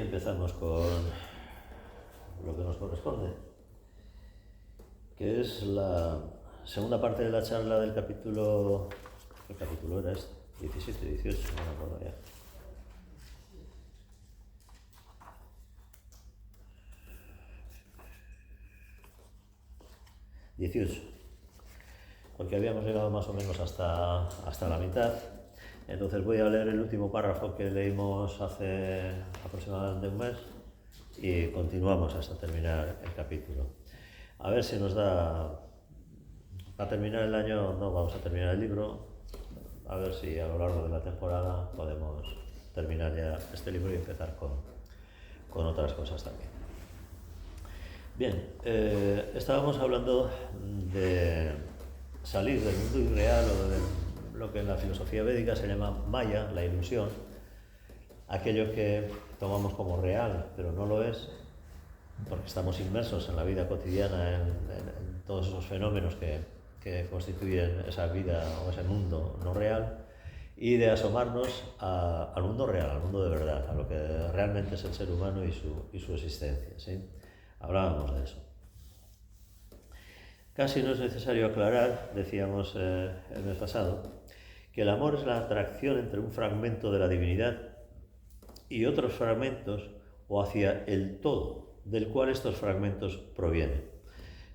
empezamos con lo que nos corresponde, que es la segunda parte de la charla del capítulo. ¿Qué capítulo era este? 17, 18, no me acuerdo ya. ...18... porque habíamos llegado más o menos hasta la mitad. Entonces voy a leer el último párrafo que leímos hace aproximadamente un mes y continuamos hasta terminar el capítulo. A ver si nos da... Para terminar el año no vamos a terminar el libro, a ver si a lo largo de la temporada podemos terminar ya este libro y empezar con otras cosas también. Bien, estábamos hablando de salir del mundo irreal o de lo que en la filosofía védica se llama maya, la ilusión, aquello que tomamos como real, pero no lo es, porque estamos inmersos en la vida cotidiana, en todos esos fenómenos que constituyen esa vida o ese mundo no real, y de asomarnos al mundo real, al mundo de verdad, a lo que realmente es el ser humano y su existencia, ¿sí? Hablábamos de eso. Casi no es necesario aclarar, decíamos el mes pasado, que el amor es la atracción entre un fragmento de la divinidad y otros fragmentos o hacia el todo, del cual estos fragmentos provienen.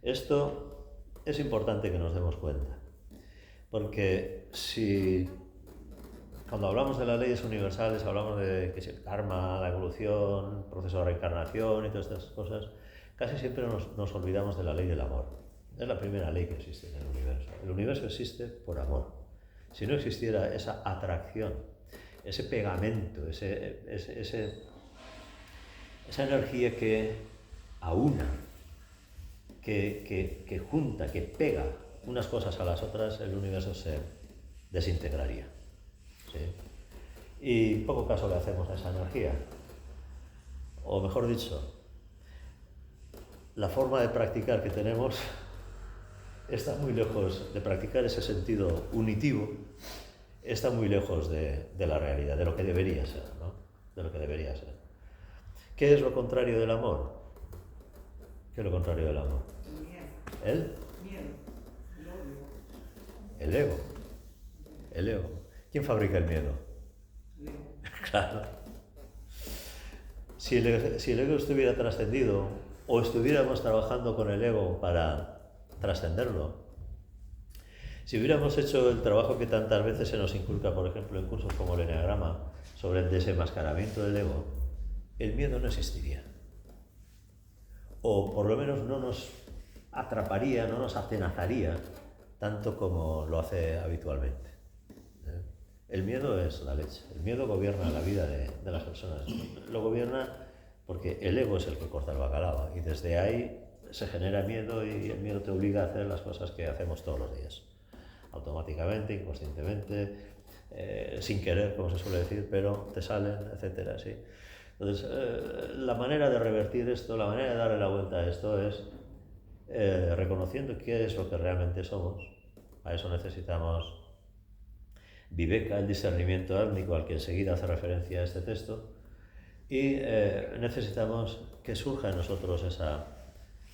Esto es importante que nos demos cuenta, porque si cuando hablamos de las leyes universales hablamos de que es el karma, la evolución, el proceso de reencarnación y todas estas cosas, casi siempre nos olvidamos de la ley del amor. Es la primera ley que existe en el universo. El universo existe por amor. Si no existiera esa atracción, ese pegamento, esa energía que aúna, que junta, que pega unas cosas a las otras, el universo se desintegraría. ¿Sí? Y poco caso le hacemos a esa energía. O mejor dicho, la forma de practicar que tenemos está muy lejos de practicar ese sentido unitivo, está muy lejos de la realidad, de lo que debería ser, ¿no? De lo que debería ser. ¿Qué es lo contrario del amor? ¿Qué es lo contrario del amor? ¿El? El ego. El ego. ¿Quién fabrica el miedo? Claro. Si el ego estuviera trascendido o estuviéramos trabajando con el ego para trascenderlo, si hubiéramos hecho el trabajo que tantas veces se nos inculca, por ejemplo, en cursos como el Enneagrama, sobre el desenmascaramiento del ego, el miedo no existiría. O por lo menos no nos atraparía, no nos atenazaría tanto como lo hace habitualmente. El miedo es la leche. El miedo gobierna la vida de las personas. Lo gobierna porque el ego es el que corta el bacalao y desde ahí se genera miedo y el miedo te obliga a hacer las cosas que hacemos todos los días. Automáticamente, inconscientemente, sin querer, como se suele decir, pero te salen, etcétera, ¿sí? Entonces, la manera de revertir esto, la manera de darle la vuelta a esto es reconociendo qué es lo que realmente somos. A eso necesitamos Viveka, el discernimiento álmico al que enseguida hace referencia a este texto, y necesitamos que surja en nosotros esa,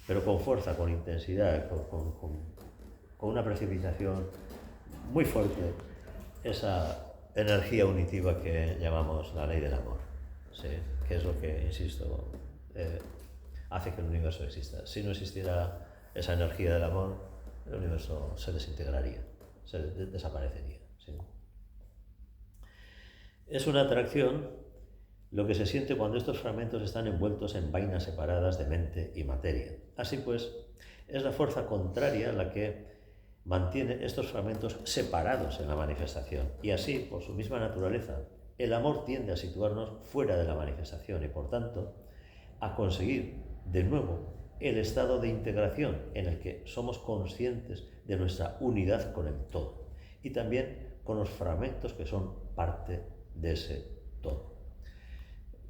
pero con fuerza, con intensidad, con una precipitación muy fuerte, esa energía unitiva que llamamos la ley del amor, ¿sí? Que es lo que, insisto, hace que el universo exista. Si no existiera esa energía del amor, el universo se desintegraría, se desaparecería, ¿sí? Es una atracción lo que se siente cuando estos fragmentos están envueltos en vainas separadas de mente y materia. Así pues, es la fuerza contraria la que mantiene estos fragmentos separados en la manifestación. Y así, por su misma naturaleza, el amor tiende a situarnos fuera de la manifestación y, por tanto, a conseguir de nuevo el estado de integración en el que somos conscientes de nuestra unidad con el todo y también con los fragmentos que son parte de ese todo.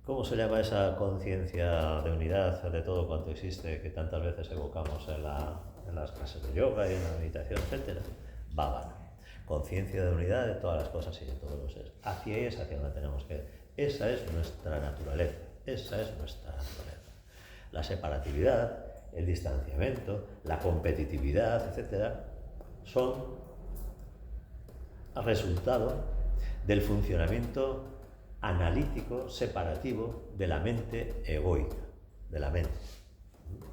¿Cómo se llama esa conciencia de unidad de todo cuanto existe que tantas veces evocamos en las clases de yoga y en la meditación, etcétera? Bhavana. Conciencia de unidad de todas las cosas y de todos los seres. Hacia ahí es hacia donde tenemos que ir. Esa es nuestra naturaleza. Esa es nuestra naturaleza. La separatividad, el distanciamiento, la competitividad, etcétera, son resultado del funcionamiento analítico, separativo de la mente egoica, de la mente,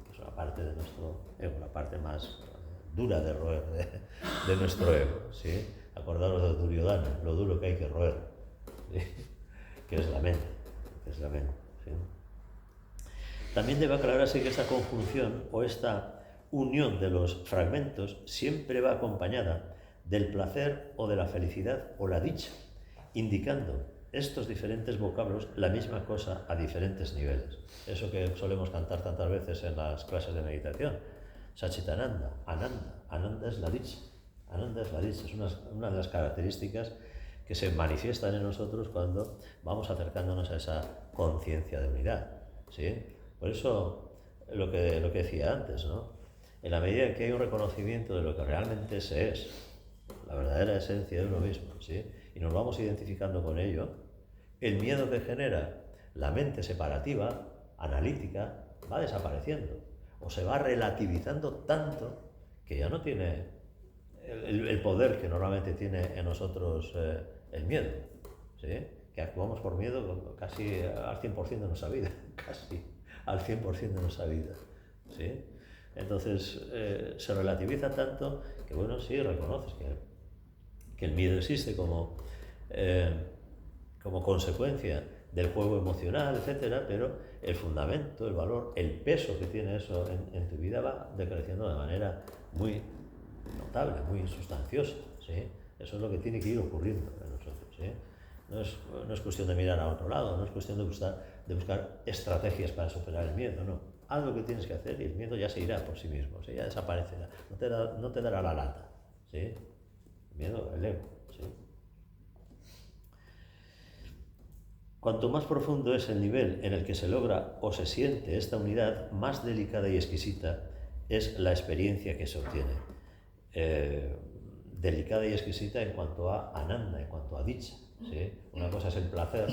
que es una parte de nuestro ego, la parte más dura de roer de nuestro ego, ¿sí? Acordaros de Duryodhana, lo duro que hay que roer, ¿sí? que es la mente, ¿sí? También debe aclararse que esta conjunción o esta unión de los fragmentos siempre va acompañada del placer o de la felicidad o la dicha, indicando estos diferentes vocablos la misma cosa a diferentes niveles. Eso que solemos cantar tantas veces en las clases de meditación. Satchitananda, Ananda. Ananda es la dicha. Ananda es la dicha. Es una de las características que se manifiestan en nosotros cuando vamos acercándonos a esa conciencia de unidad, ¿sí? Por eso, lo que decía antes, ¿no? En la medida en que hay un reconocimiento de lo que realmente se es, la verdadera esencia de uno mismo, ¿sí? Y nos vamos identificando con ello, el miedo que genera la mente separativa, analítica, va desapareciendo o se va relativizando tanto que ya no tiene el poder que normalmente tiene en nosotros el miedo, ¿sí? Que actuamos por miedo casi al 100% de nuestra vida, casi al 100% de nuestra vida, ¿sí? Entonces se relativiza tanto que, bueno, sí, reconoces que el miedo existe como consecuencia del juego emocional, etcétera, pero el fundamento, el valor, el peso que tiene eso en tu vida va decreciendo de manera muy notable, muy sustanciosa, ¿sí? Eso es lo que tiene que ir ocurriendo en nosotros, ¿sí? No es cuestión de mirar a otro lado, no es cuestión de buscar estrategias para superar el miedo, no. Haz lo que tienes que hacer y el miedo ya se irá por sí mismo, ¿sí? Ya desaparecerá, no te dará la lata, ¿sí? El miedo, el ego, ¿sí? Cuanto más profundo es el nivel en el que se logra o se siente esta unidad, más delicada y exquisita es la experiencia que se obtiene. Delicada y exquisita en cuanto a ananda, en cuanto a dicha, ¿sí? Una cosa es el placer,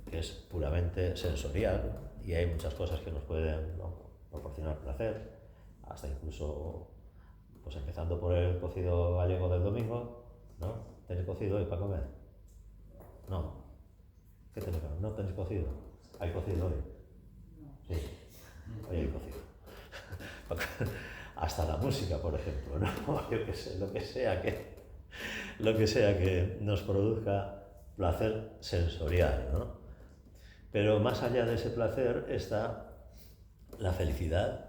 que es puramente sensorial, y hay muchas cosas que nos pueden, ¿no?, proporcionar placer, hasta incluso, pues empezando por el cocido gallego del domingo, ¿no? ¿Tenéis cocido hoy para comer? No. ¿Qué tenéis? ¿No tenéis cocido? ¿Hay cocido hoy? Sí, hoy hay cocido. Hasta la música, por ejemplo, ¿no? Yo qué sé, lo que sea que nos produzca placer sensorial, ¿no? Pero más allá de ese placer está la felicidad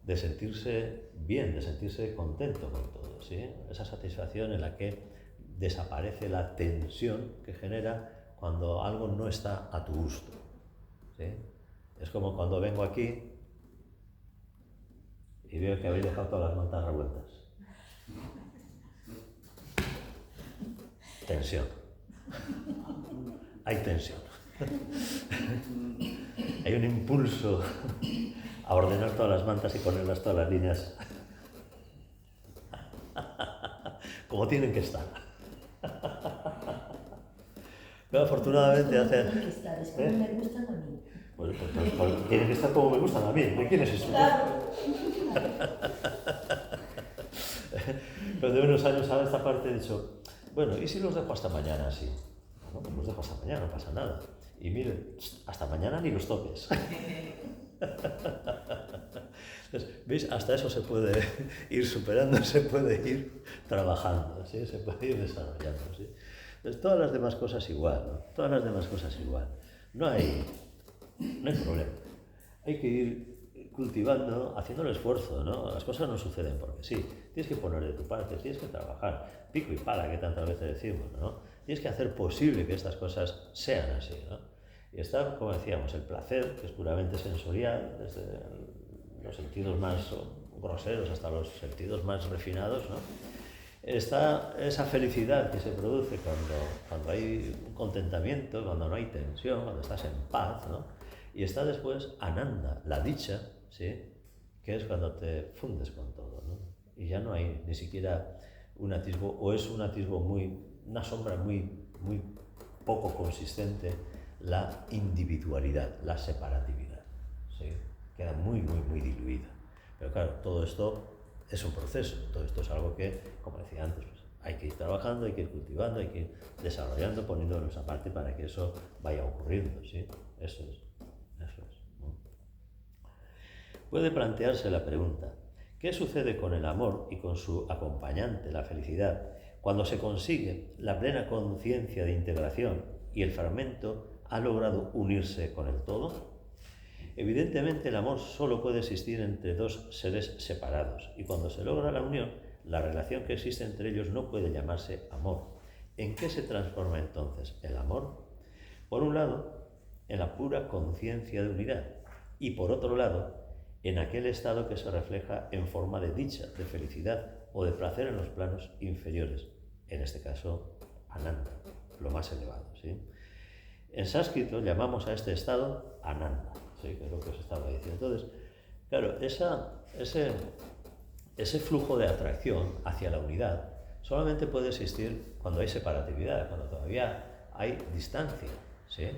de sentirse bien, de sentirse contento con todo, ¿sí? Esa satisfacción en la que desaparece la tensión que genera cuando algo no está a tu gusto, ¿sí? Es como cuando vengo aquí y veo que habéis dejado todas las mantas revueltas. Tensión. Hay tensión. Hay un impulso a ordenar todas las mantas y ponerlas todas las líneas como tienen que estar. Pero afortunadamente hace... Tienen que estar, es como me gustan a mí. Pues tienen que estar como me gustan a mí. ¿De quién es eso? Claro. Pero de unos años a esta parte he dicho, bueno, ¿y si los dejo hasta mañana así? Bueno, pues los dejo hasta mañana, no pasa nada. Y miren, hasta mañana ni los toques. Entonces, ¿veis? Hasta eso se puede ir superando, se puede ir trabajando, ¿sí? Se puede ir desarrollando, ¿sí? Entonces, todas las demás cosas igual, ¿no? Todas las demás cosas igual. No hay problema. Hay que ir cultivando, haciendo el esfuerzo, ¿no? Las cosas no suceden porque sí. Tienes que poner de tu parte, tienes que trabajar, pico y pala, que tantas veces decimos, ¿no? Tienes que hacer posible que estas cosas sean así, ¿no? Y está, como decíamos, el placer, que es puramente sensorial, desde los sentidos más groseros hasta los sentidos más refinados, ¿no? Está esa felicidad que se produce cuando hay un contentamiento, cuando no hay tensión, cuando estás en paz, ¿no? Y está después Ananda, la dicha, ¿sí? Que es cuando te fundes con todo, ¿no? Y ya no hay ni siquiera un atisbo, o es un atisbo una sombra muy, muy poco consistente la individualidad, la separatividad, ¿sí? Queda muy, muy, muy diluida. Pero claro, todo esto es un proceso, todo esto es algo que, como decía antes, pues, hay que ir trabajando, hay que ir cultivando, hay que ir desarrollando, poniendo de nuestra parte para que eso vaya ocurriendo, ¿sí? Eso es. ¿No? Puede plantearse la pregunta, ¿qué sucede con el amor y con su acompañante, la felicidad, cuando se consigue la plena conciencia de integración y el fragmento ha logrado unirse con el todo? Evidentemente el amor solo puede existir entre dos seres separados y cuando se logra la unión, la relación que existe entre ellos no puede llamarse amor. ¿En qué se transforma entonces el amor? Por un lado, en la pura conciencia de unidad y por otro lado, en aquel estado que se refleja en forma de dicha, de felicidad o de placer en los planos inferiores, en este caso, Ananda, lo más elevado, ¿sí? En sánscrito llamamos a este estado Ananda, ¿sí? Que es lo que os estaba diciendo. Entonces, claro, ese flujo de atracción hacia la unidad solamente puede existir cuando hay separatividad, cuando todavía hay distancia, ¿sí?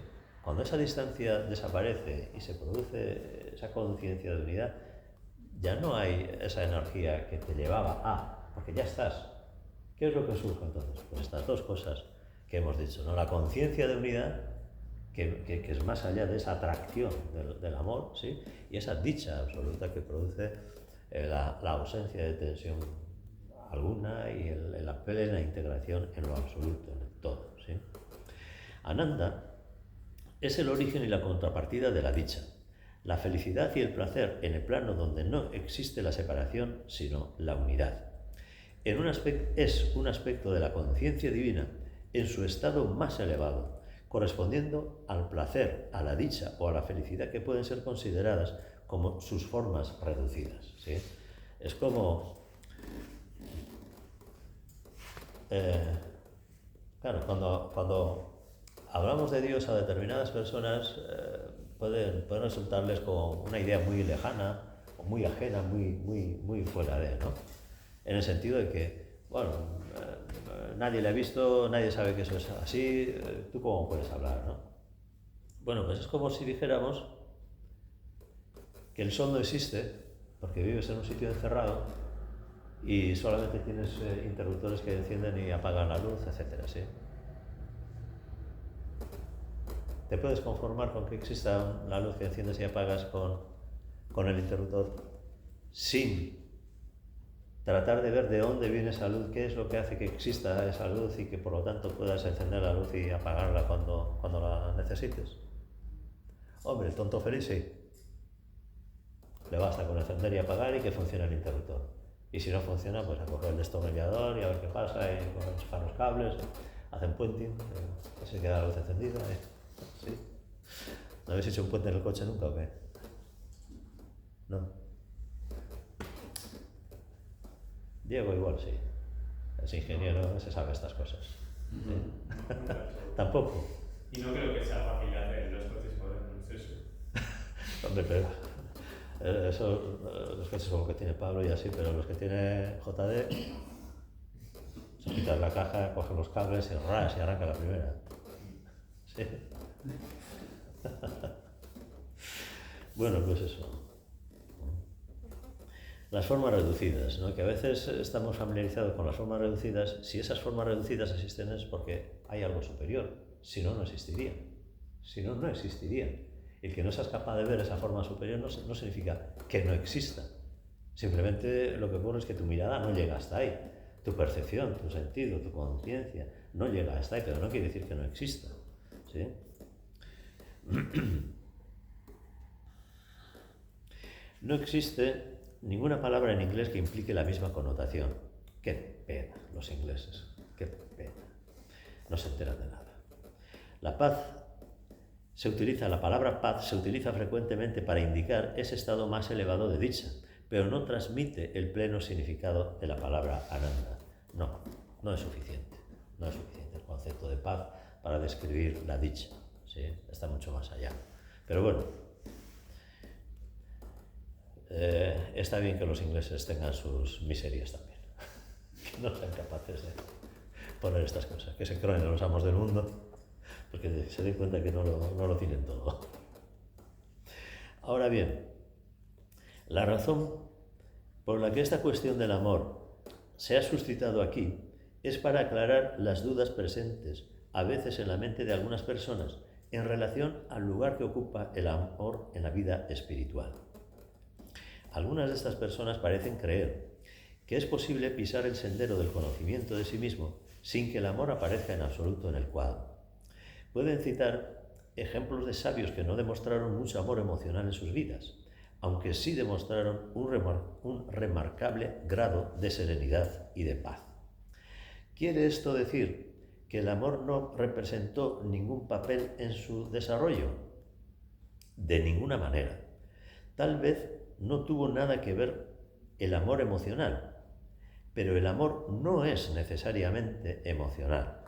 Cuando esa distancia desaparece y se produce esa conciencia de unidad, ya no hay esa energía que te llevaba a, porque ya estás. ¿Qué es lo que surge entonces? Pues estas dos cosas que hemos dicho, ¿no? La conciencia de unidad, que es más allá de esa atracción del amor, ¿sí? Y esa dicha absoluta que produce la ausencia de tensión alguna y la plena integración en lo absoluto, en el todo, ¿sí? Ananda es el origen y la contrapartida de la dicha, la felicidad y el placer en el plano donde no existe la separación, sino la unidad. Es un aspecto de la conciencia divina en su estado más elevado, correspondiendo al placer, a la dicha o a la felicidad que pueden ser consideradas como sus formas reducidas, ¿sí? Es como... claro, cuando hablamos de Dios a determinadas personas, pueden resultarles como una idea muy lejana, o muy ajena, muy fuera de, ¿no? En el sentido de que, bueno, nadie le ha visto, nadie sabe que eso es así, ¿tú cómo puedes hablar, no? Bueno, pues es como si dijéramos que el sol no existe porque vives en un sitio encerrado y solamente tienes interruptores que encienden y apagan la luz, etcétera, ¿sí? ¿Te puedes conformar con que exista la luz que enciendes y apagas con el interruptor sin tratar de ver de dónde viene esa luz, qué es lo que hace que exista esa luz y que por lo tanto puedas encender la luz y apagarla cuando la necesites? Hombre, el tonto feliz sí. Le basta con encender y apagar y que funcione el interruptor. Y si no funciona, pues a coger el destornillador y a ver qué pasa, y enchufar los cables, hacen puenting, que se queda la luz encendida. ¿Sí? ¿No habéis hecho un puente en el coche nunca o qué? No. Diego igual sí. Es ingeniero, se sabe estas cosas. ¿Sí? Tampoco. Y no creo que sea fácil hacer los coches modernos eso. Hombre, pero los coches como que tiene Pablo y así, pero los que tiene JD, se quita la caja, coge los cables y ras y arranca la primera. ¿Sí? Bueno, pues eso. Las formas reducidas, ¿no? Que a veces estamos familiarizados con las formas reducidas. Si esas formas reducidas existen es porque hay algo superior, si no, no existirían. Si no, no existirían. El que no seas capaz de ver esa forma superior no significa que no exista. Simplemente lo que ocurre es que tu mirada no llega hasta ahí. Tu percepción, tu sentido, tu conciencia no llega hasta ahí, pero no quiere decir que no exista, ¿sí? No existe ninguna palabra en inglés que implique la misma connotación. Qué pena, los ingleses, qué pena. No se enteran de nada. La palabra paz se utiliza frecuentemente para indicar ese estado más elevado de dicha, pero no transmite el pleno significado de la palabra ananda. No es suficiente. No es suficiente el concepto de paz para describir la dicha, ¿sí? Está mucho más allá. Pero bueno, está bien que los ingleses tengan sus miserias también, que no sean capaces de poner estas cosas, que se creen los amos del mundo, porque se den cuenta que no lo tienen todo. Ahora bien, la razón por la que esta cuestión del amor se ha suscitado aquí es para aclarar las dudas presentes a veces en la mente de algunas personas en relación al lugar que ocupa el amor en la vida espiritual. Algunas de estas personas parecen creer que es posible pisar el sendero del conocimiento de sí mismo sin que el amor aparezca en absoluto en el cuadro. Pueden citar ejemplos de sabios que no demostraron mucho amor emocional en sus vidas, aunque sí demostraron un remarcable grado de serenidad y de paz. ¿Quiere esto decir que el amor no representó ningún papel en su desarrollo? De ninguna manera. Tal vez no tuvo nada que ver el amor emocional, pero el amor no es necesariamente emocional.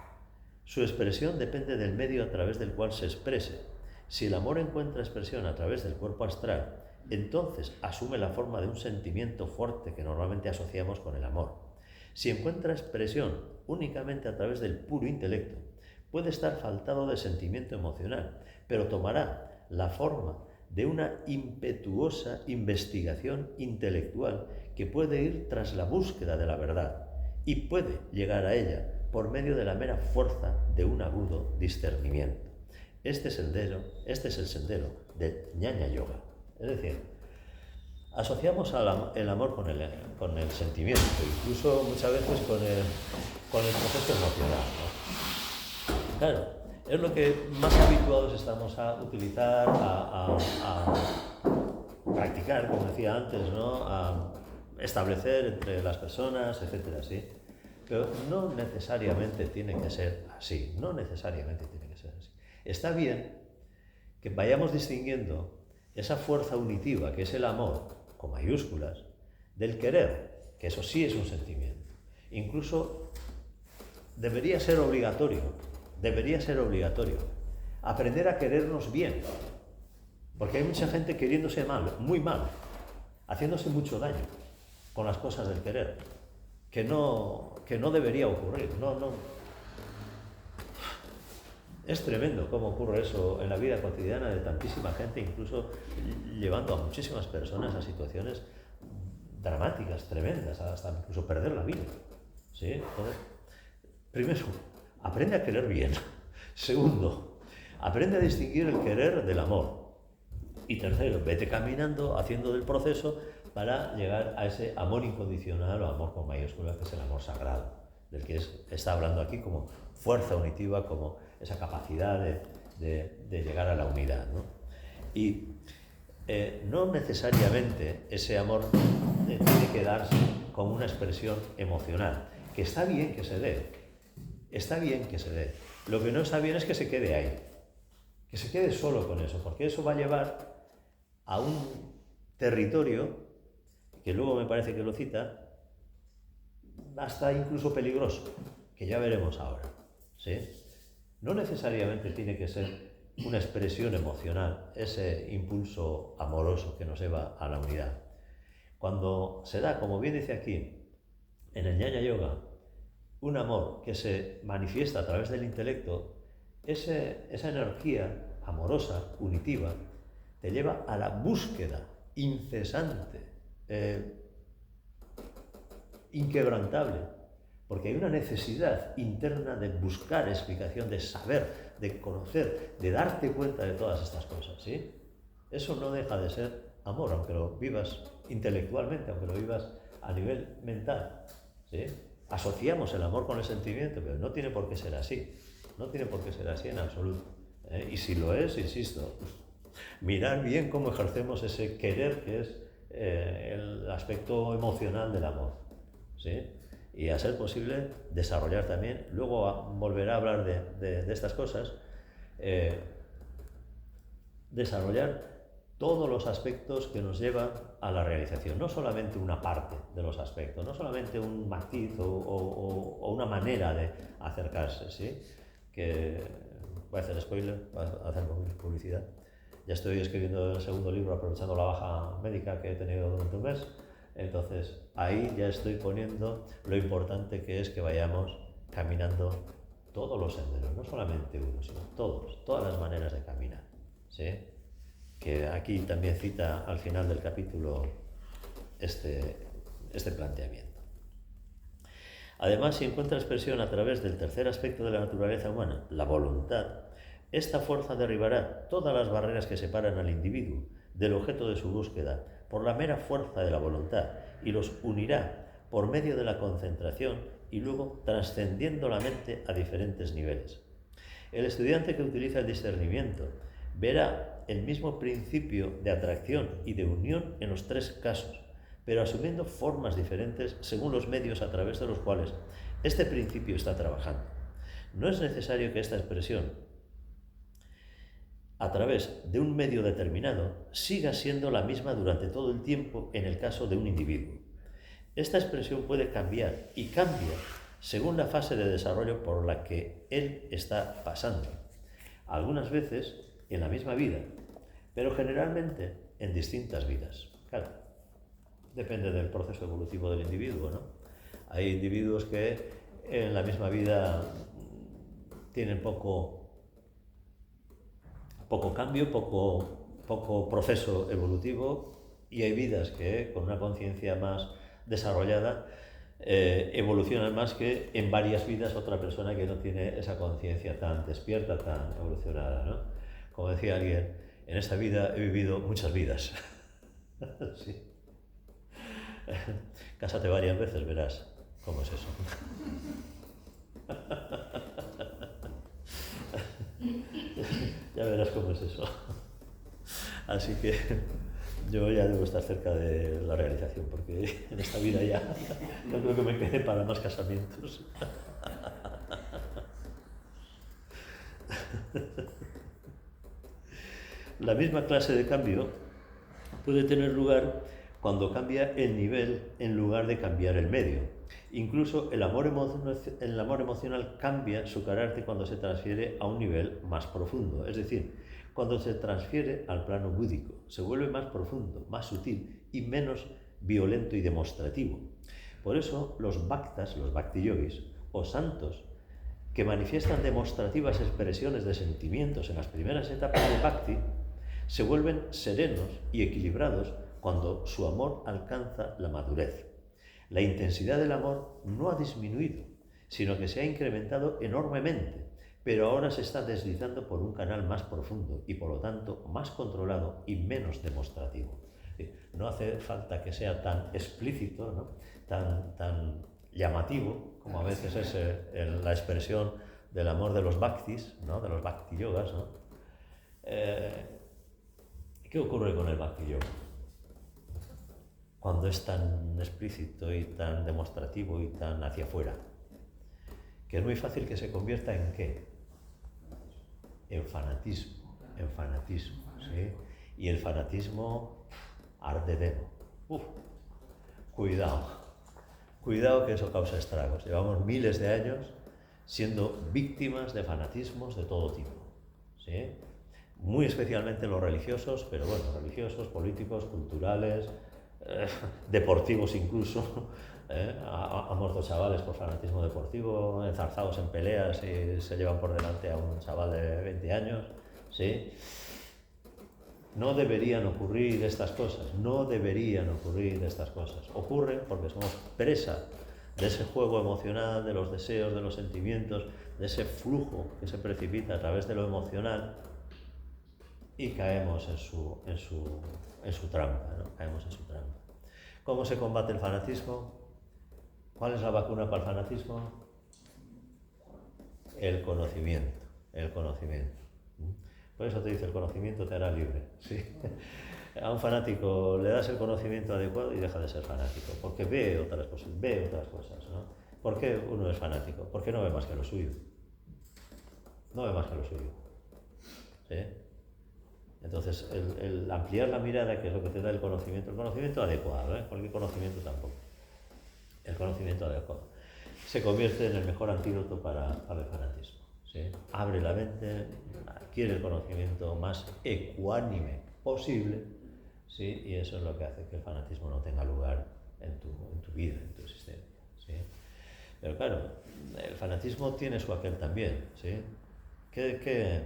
Su expresión depende del medio a través del cual se exprese. Si el amor encuentra expresión a través del cuerpo astral, entonces asume la forma de un sentimiento fuerte que normalmente asociamos con el amor. Si encuentra expresión únicamente a través del puro intelecto, puede estar faltado de sentimiento emocional, pero tomará la forma de una impetuosa investigación intelectual que puede ir tras la búsqueda de la verdad y puede llegar a ella por medio de la mera fuerza de un agudo discernimiento. Este es el sendero del Jnana Yoga. Es decir, asociamos el amor con el sentimiento, incluso muchas veces con el proceso emocional, ¿no? Claro, es lo que más habituados estamos a utilizar, a practicar, como decía antes, ¿no? A establecer entre las personas, etcétera, ¿sí? Pero no necesariamente tiene que ser así, no necesariamente tiene que ser así. Está bien que vayamos distinguiendo esa fuerza unitiva, que es el amor, con mayúsculas, del querer, que eso sí es un sentimiento. Incluso debería ser obligatorio aprender a querernos bien, porque hay mucha gente queriéndose mal, muy mal, haciéndose mucho daño con las cosas del querer, que no debería ocurrir. No. Es tremendo cómo ocurre eso en la vida cotidiana de tantísima gente, incluso llevando a muchísimas personas a situaciones dramáticas, tremendas, hasta incluso perder la vida. ¿Sí? Entonces, primero, aprende a querer bien. Segundo, aprende a distinguir el querer del amor. Y tercero, vete caminando, haciendo del proceso para llegar a ese amor incondicional o amor con mayúsculas, que es el amor sagrado, del que está hablando aquí como fuerza unitiva, como esa capacidad de llegar a la unidad, ¿no? Y no necesariamente ese amor tiene que darse con una expresión emocional, que está bien que se dé, Lo que no está bien es que se quede ahí, que se quede solo con eso, porque eso va a llevar a un territorio que luego me parece que lo cita, hasta incluso peligroso, que ya veremos ahora, ¿sí? No necesariamente tiene que ser una expresión emocional, ese impulso amoroso que nos lleva a la unidad. Cuando se da, como bien dice aquí, en el Jnana Yoga, un amor que se manifiesta a través del intelecto, esa energía amorosa, unitiva, te lleva a la búsqueda incesante, inquebrantable, porque hay una necesidad interna de buscar explicación, de saber, de conocer, de darte cuenta de todas estas cosas, ¿sí? Eso no deja de ser amor, aunque lo vivas intelectualmente, aunque lo vivas a nivel mental, ¿sí? Asociamos el amor con el sentimiento, pero no tiene por qué ser así, no tiene por qué ser así en absoluto, ¿eh? Y si lo es, insisto, mirar bien cómo ejercemos ese querer, que es el aspecto emocional del amor, ¿sí? Y a ser posible desarrollar también, luego volverá a hablar de estas cosas, desarrollar todos los aspectos que nos llevan a la realización, no solamente una parte de los aspectos, no solamente un matiz o una manera de acercarse, ¿sí? Que voy a hacer spoiler, voy a hacer publicidad. Ya estoy escribiendo el segundo libro aprovechando la baja médica que he tenido durante un mes. Entonces, ahí ya estoy poniendo lo importante que es que vayamos caminando todos los senderos, no solamente uno, sino todas las maneras de caminar, ¿sí? Que aquí también cita al final del capítulo este planteamiento. Además, si encuentra expresión a través del tercer aspecto de la naturaleza humana, la voluntad, esta fuerza derribará todas las barreras que separan al individuo del objeto de su búsqueda por la mera fuerza de la voluntad y los unirá por medio de la concentración y luego trascendiendo la mente a diferentes niveles. El estudiante que utiliza el discernimiento verá el mismo principio de atracción y de unión en los tres casos, pero asumiendo formas diferentes según los medios a través de los cuales este principio está trabajando. No es necesario que esta expresión, a través de un medio determinado, siga siendo la misma durante todo el tiempo en el caso de un individuo. Esta expresión puede cambiar y cambia según la fase de desarrollo por la que él está pasando. Algunas veces en la misma vida, pero generalmente en distintas vidas. Claro, depende del proceso evolutivo del individuo, ¿no? Hay individuos que en la misma vida tienen poco cambio, poco proceso evolutivo, y hay vidas que con una conciencia más desarrollada evolucionan más que en varias vidas otra persona que no tiene esa conciencia tan despierta, tan evolucionada, ¿no? Como decía alguien, en esta vida he vivido muchas vidas. Sí. Cásate varias veces, verás cómo es eso. Ya verás cómo es eso. Así que yo ya debo estar cerca de la realización, porque en esta vida ya no creo que me quede para más casamientos. La misma clase de cambio puede tener lugar cuando cambia el nivel en lugar de cambiar el medio. Incluso el amor emocional cambia su carácter cuando se transfiere a un nivel más profundo, es decir, cuando se transfiere al plano búdico, se vuelve más profundo, más sutil y menos violento y demostrativo. Por eso los bhaktas, los bhakti yogis o santos que manifiestan demostrativas expresiones de sentimientos en las primeras etapas de bhakti se vuelven serenos y equilibrados cuando su amor alcanza la madurez. La intensidad del amor no ha disminuido, sino que se ha incrementado enormemente, pero ahora se está deslizando por un canal más profundo y por lo tanto más controlado y menos demostrativo. No hace falta que sea tan explícito, ¿no? tan llamativo como a veces es la expresión del amor de los bhaktis, ¿no? De los bhakti yogas, ¿no? ¿Qué ocurre con el bhakti yoga? Cuando es tan explícito y tan demostrativo y tan hacia afuera, que es muy fácil que se convierta en ¿qué? En fanatismo, ¿sí? Y el fanatismo arde demo. Cuidado que eso causa estragos. Llevamos miles de años siendo víctimas de fanatismos de todo tipo, ¿sí? Muy especialmente los religiosos, pero bueno, religiosos, políticos, culturales, deportivos incluso. Ha muerto chavales por fanatismo deportivo, enzarzados en peleas y se llevan por delante a un chaval de 20 años, ¿sí? No deberían ocurrir estas cosas, Ocurren porque somos presa de ese juego emocional, de los deseos, de los sentimientos, de ese flujo que se precipita a través de lo emocional, y caemos en su trampa, ¿no? Caemos en su trampa. ¿Cómo se combate el fanatismo? ¿Cuál es la vacuna para el fanatismo? El conocimiento. Por eso te dice, el conocimiento te hará libre, ¿sí? A un fanático le das el conocimiento adecuado y deja de ser fanático, porque ve otras cosas, ¿no? ¿Por qué uno es fanático? Porque no ve más que lo suyo. ¿Sí? Entonces, el ampliar la mirada, que es lo que te da el conocimiento adecuado, cualquier conocimiento tampoco, el conocimiento adecuado, se convierte en el mejor antídoto para el fanatismo, ¿sí? Abre la mente, adquiere el conocimiento más ecuánime posible, ¿sí? Y eso es lo que hace que el fanatismo no tenga lugar en tu vida, en tu existencia, ¿sí? Pero claro, el fanatismo tiene su aquel también, ¿sí? ¿Qué, qué,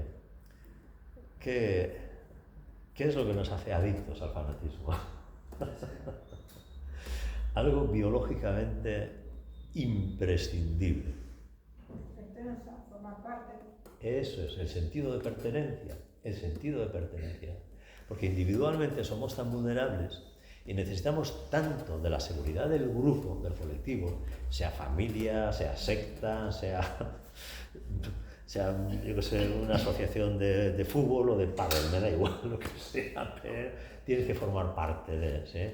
qué, qué es lo que nos hace adictos al fanatismo? Algo biológicamente imprescindible. Pertenencia, formar parte. Eso es, el sentido de pertenencia, el sentido de pertenencia. Porque individualmente somos tan vulnerables y necesitamos tanto de la seguridad del grupo, del colectivo, sea familia, sea secta, sea yo que sé, una asociación de fútbol o de pádel, me da igual lo que sea, pero tienes que formar parte de, ¿sí?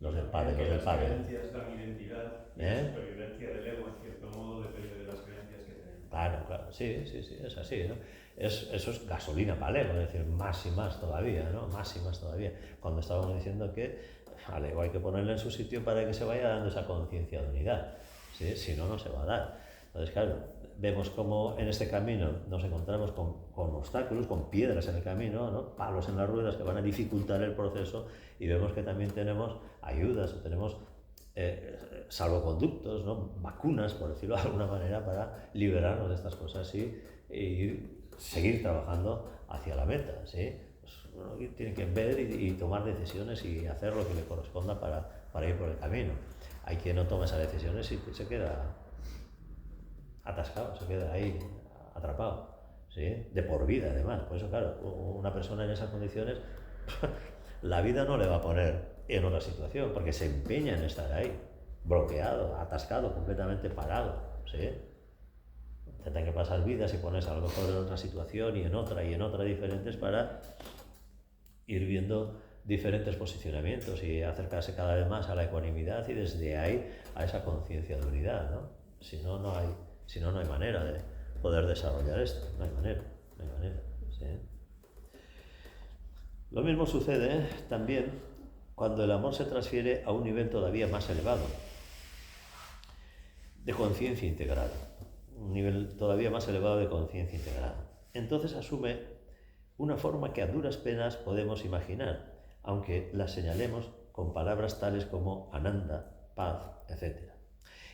Los del pádel, los del pádel. Las creencias dan identidad y la supervivencia del ego, en cierto modo, depende de las creencias que tenemos. Claro, claro, sí, es así, ¿no? Eso es gasolina para el ego, es decir, más y más todavía, ¿no? Más y más todavía. Cuando estábamos diciendo que al ego hay que ponerle en su sitio para que se vaya dando esa conciencia de unidad, ¿sí? Si no, no se va a dar. Entonces, claro, vemos cómo en este camino nos encontramos con obstáculos, con piedras en el camino, ¿no? Palos en las ruedas que van a dificultar el proceso, y vemos que también tenemos ayudas, tenemos salvoconductos, ¿no? Vacunas, por decirlo de alguna manera, para liberarnos de estas cosas y seguir trabajando hacia la meta, ¿sí? Pues uno tiene que ver y tomar decisiones y hacer lo que le corresponda para ir por el camino. Hay quien no toma esas decisiones y se queda atascado, se queda ahí atrapado, ¿sí? De por vida, además. Por eso, claro, una persona en esas condiciones, la vida no le va a poner en otra situación, porque se empeña en estar ahí, bloqueado, atascado, completamente parado, ¿sí? Tendrá que pasar vidas y ponerse a lo mejor en otra situación y en otra diferentes para ir viendo diferentes posicionamientos y acercarse cada vez más a la ecuanimidad y desde ahí a esa conciencia de unidad, ¿no? Si no, no hay manera de poder desarrollar esto, no hay manera, ¿sí? Lo mismo sucede también cuando el amor se transfiere a un nivel todavía más elevado de conciencia integrada, un nivel todavía más elevado de conciencia integrada. Entonces asume una forma que a duras penas podemos imaginar, aunque la señalemos con palabras tales como Ananda, paz, etc.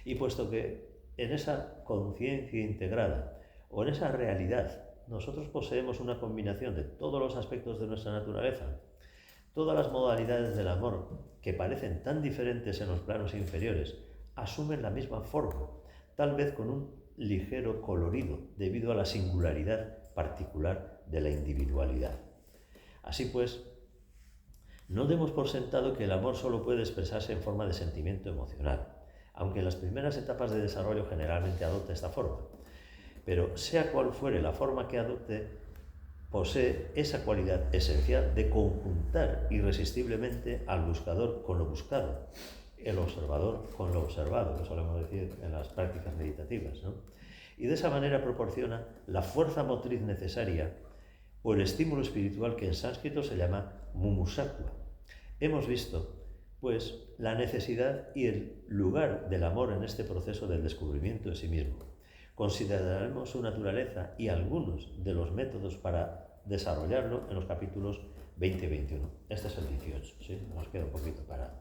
Y puesto que en esa conciencia integrada o en esa realidad nosotros poseemos una combinación de todos los aspectos de nuestra naturaleza, todas las modalidades del amor que parecen tan diferentes en los planos inferiores asumen la misma forma, tal vez con un ligero colorido debido a la singularidad particular de la individualidad. Así pues, no demos por sentado que el amor solo puede expresarse en forma de sentimiento emocional, aunque en las primeras etapas de desarrollo generalmente adopta esta forma. Pero sea cual fuere la forma que adopte, posee esa cualidad esencial de conjuntar irresistiblemente al buscador con lo buscado, el observador con lo observado, que solemos decir en las prácticas meditativas, ¿no? Y de esa manera proporciona la fuerza motriz necesaria o el estímulo espiritual que en sánscrito se llama mumusattva. Hemos visto, pues, la necesidad y el lugar del amor en este proceso del descubrimiento de sí mismo. Consideraremos su naturaleza y algunos de los métodos para desarrollarlo en los capítulos 20 y 21. Este es el 18, ¿sí? Nos queda un poquito para...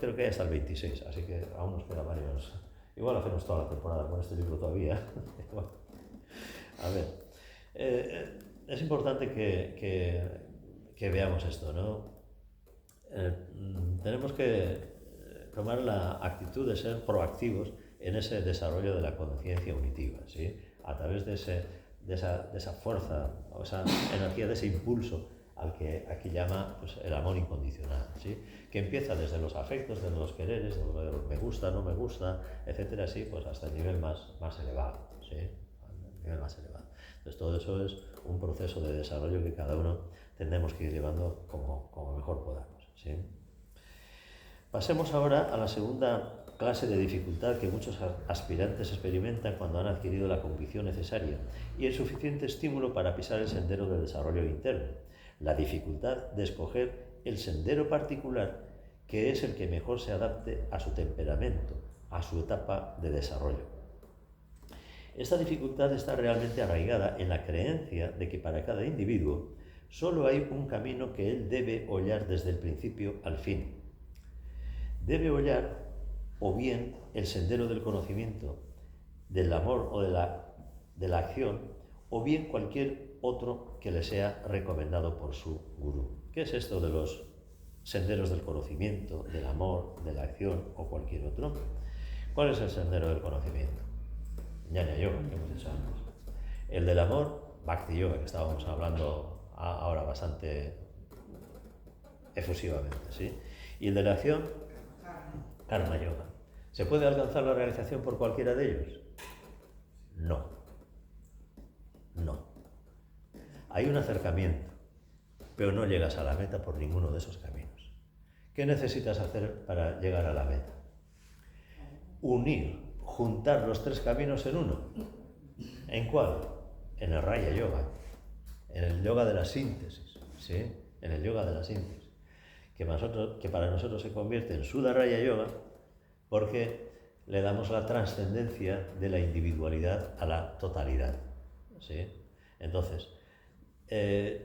Creo que ya está el 26, así que aún nos queda varios... Igual hacemos toda la temporada con este libro todavía. A ver, es importante que veamos esto, ¿no? Tenemos que tomar la actitud de ser proactivos en ese desarrollo de la conciencia unitiva, ¿sí? A través de esa fuerza, o esa energía, de ese impulso al que aquí llama, pues, el amor incondicional, ¿sí? Que empieza desde los afectos, desde los quereres, desde los me gusta, no me gusta, etcétera, sí, pues hasta el nivel más elevado, ¿sí? El nivel más elevado. Entonces todo eso es un proceso de desarrollo que cada uno tendremos que ir llevando como mejor podamos, ¿sí? Pasemos ahora a la segunda clase de dificultad que muchos aspirantes experimentan cuando han adquirido la convicción necesaria y el suficiente estímulo para pisar el sendero del desarrollo interno, la dificultad de escoger el sendero particular que es el que mejor se adapte a su temperamento, a su etapa de desarrollo. Esta dificultad está realmente arraigada en la creencia de que para cada individuo solo hay un camino que él debe hollar desde el principio al fin. Debe hollar o bien el sendero del conocimiento, del amor o de la acción, o bien cualquier otro que le sea recomendado por su gurú. ¿Qué es esto de los senderos del conocimiento, del amor, de la acción o cualquier otro? ¿Cuál es el sendero del conocimiento? Jnana Yoga, que hemos dicho antes. El del amor, Bhakti Yoga, que estábamos hablando ahora bastante efusivamente, ¿sí? Y el de la acción, Karma Yoga. ¿Se puede alcanzar la realización por cualquiera de ellos? No. No. Hay un acercamiento, pero no llegas a la meta por ninguno de esos caminos. ¿Qué necesitas hacer para llegar a la meta? Juntar los tres caminos en uno. ¿En cuál? En el Raya Yoga, en el yoga de la síntesis, ¿sí? En el yoga de la síntesis, que para nosotros se convierte en Sudha Raya Yoga porque le damos la trascendencia de la individualidad a la totalidad, ¿sí? Entonces,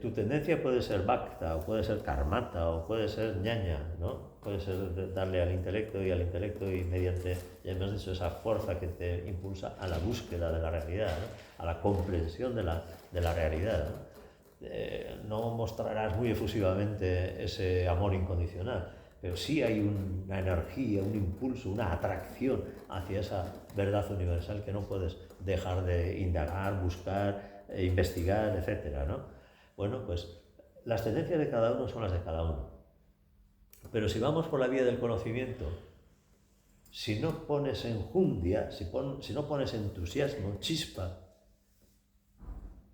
tu tendencia puede ser bhakta, o puede ser karmata, o puede ser ñaña, ¿no? Puede ser darle al intelecto y mediante, ya hemos dicho, esa fuerza que te impulsa a la búsqueda de la realidad, ¿no? A la comprensión de la realidad, ¿no? No mostrarás muy efusivamente ese amor incondicional, pero sí hay una energía, un impulso, una atracción hacia esa verdad universal que no puedes dejar de indagar, buscar, investigar, etcétera, ¿no? Bueno, pues las tendencias de cada uno son las de cada uno. Pero si vamos por la vía del conocimiento, si no pones enjundia, si no pones entusiasmo, chispa,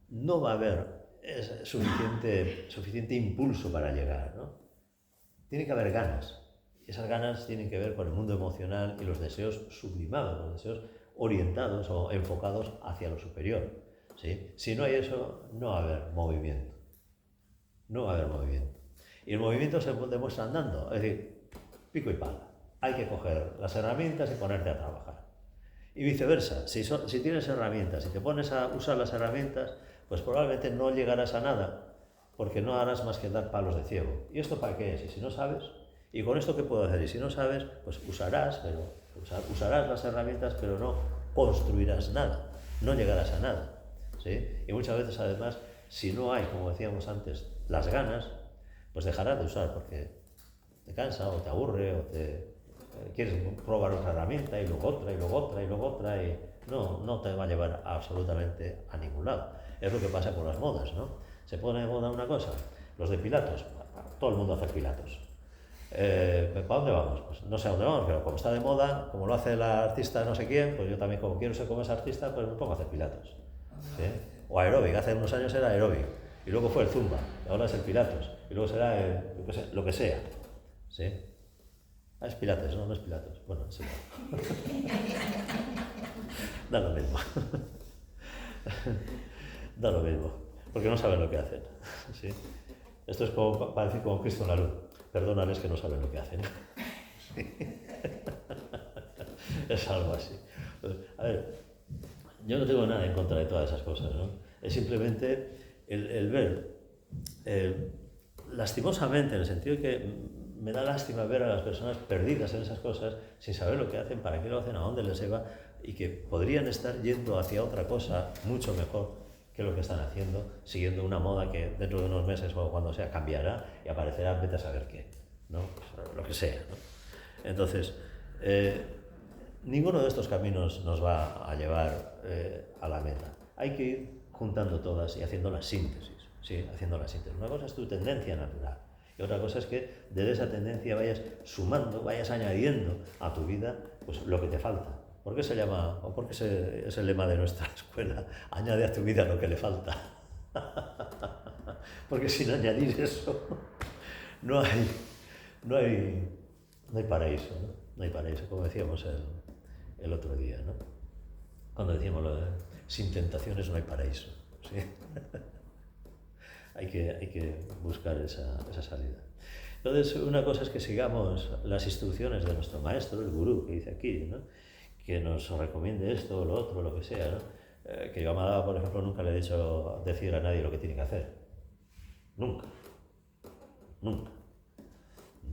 no va a haber suficiente impulso para llegar, ¿no? Tiene que haber ganas. Y esas ganas tienen que ver con el mundo emocional y los deseos sublimados, los deseos orientados o enfocados hacia lo superior, ¿sí? Si no hay eso, no va a haber movimiento. No va a haber movimiento. Y el movimiento se demuestra andando, es decir, pico y pala. Hay que coger las herramientas y ponerte a trabajar. Y viceversa, si tienes herramientas y te pones a usar las herramientas, pues probablemente no llegarás a nada, porque no harás más que dar palos de ciego. ¿Y esto para qué es? Y si no sabes, ¿y con esto qué puedo hacer? Y si no sabes, pues usarás las herramientas, pero no construirás nada, no llegarás a nada, ¿sí? Y muchas veces, además, si no hay, como decíamos antes, las ganas, pues dejarás de usar porque te cansa o te aburre o quieres probar otra herramienta y luego otra y luego otra y luego otra y no te va a llevar absolutamente a ningún lado. Es lo que pasa con las modas, ¿no? Se pone de moda una cosa, los de Pilatos, todo el mundo hace Pilatos. ¿Para dónde vamos? Pues no sé a dónde vamos, pero como está de moda, como lo hace la artista no sé quién, pues yo también como quiero ser como esa artista, pues me pongo a hacer Pilatos, ¿sí? O aeróbic, hace unos años era aeróbic, y luego fue el Zumba, y ahora es el Pilatos, y luego será lo que sea, ¿sí? Ah, es Pilates, no es Pilatos. Bueno, sí. Da lo mismo. Da lo mismo, porque no saben lo que hacen, ¿sí? Esto es como, para decir como Cristo en la luz, perdónales que no saben lo que hacen. Es algo así. A ver, yo no tengo nada en contra de todas esas cosas, ¿no? Es simplemente el ver, lastimosamente, en el sentido de que me da lástima ver a las personas perdidas en esas cosas, sin saber lo que hacen, para qué lo hacen, a dónde les lleva, y que podrían estar yendo hacia otra cosa mucho mejor que lo que están haciendo, siguiendo una moda que dentro de unos meses o cuando sea cambiará y aparecerá, vete a saber qué, ¿no? Pues, lo que sea, ¿no? Entonces, ninguno de estos caminos nos va a llevar a la meta. Hay que ir juntando todas y haciendo la síntesis, ¿sí? Haciendo la síntesis. Una cosa es tu tendencia natural y otra cosa es que desde esa tendencia vayas sumando, vayas añadiendo a tu vida pues, lo que te falta. ¿Por qué se llama, o por qué es el lema de nuestra escuela? Añade a tu vida lo que le falta. Porque sin añadir eso no hay paraíso, ¿no? No hay paraíso, como decíamos el otro día, ¿no? Cuando decíamos lo de sin tentaciones no hay paraíso, ¿sí? hay que buscar esa salida. Entonces, una cosa es que sigamos las instrucciones de nuestro maestro, el gurú, que dice aquí, ¿no? Que nos recomiende esto o lo otro, lo que sea, ¿no? Que yo a Amada, por ejemplo, nunca le he dicho decir a nadie lo que tiene que hacer. Nunca.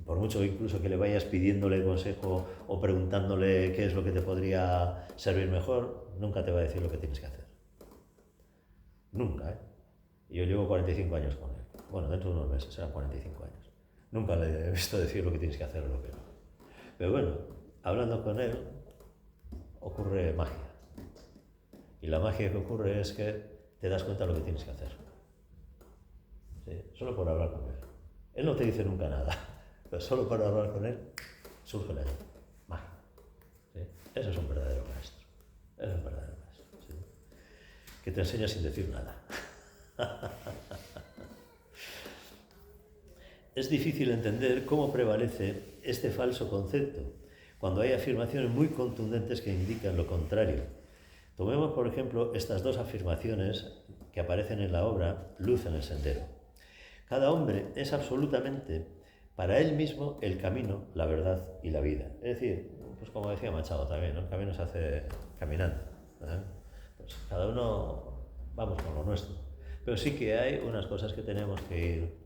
por mucho incluso que le vayas pidiéndole consejo o preguntándole qué es lo que te podría servir mejor, nunca te va a decir lo que tienes que hacer. Nunca, ¿eh? Yo llevo 45 años con él. Bueno, dentro de unos meses serán 45 años. Nunca le he visto decir lo que tienes que hacer o lo que no. Pero bueno, hablando con él, ocurre magia. Y la magia que ocurre es que te das cuenta de lo que tienes que hacer. ¿Sí? Solo por hablar con él. Él no te dice nunca nada, pero solo por hablar con él surge la magia. ¿Sí? Eso es un verdadero maestro. Eso es un verdadero maestro. ¿Sí? Que te enseña sin decir nada. Es difícil entender cómo prevalece este falso concepto cuando hay afirmaciones muy contundentes que indican lo contrario. Tomemos, por ejemplo, estas dos afirmaciones que aparecen en la obra Luz en el Sendero. Cada hombre es absolutamente para él mismo el camino, la verdad y la vida. Es decir, pues como decía Machado también, ¿no? El camino se hace caminando. Pues cada uno vamos con lo nuestro. Pero sí que hay unas cosas que tenemos que ir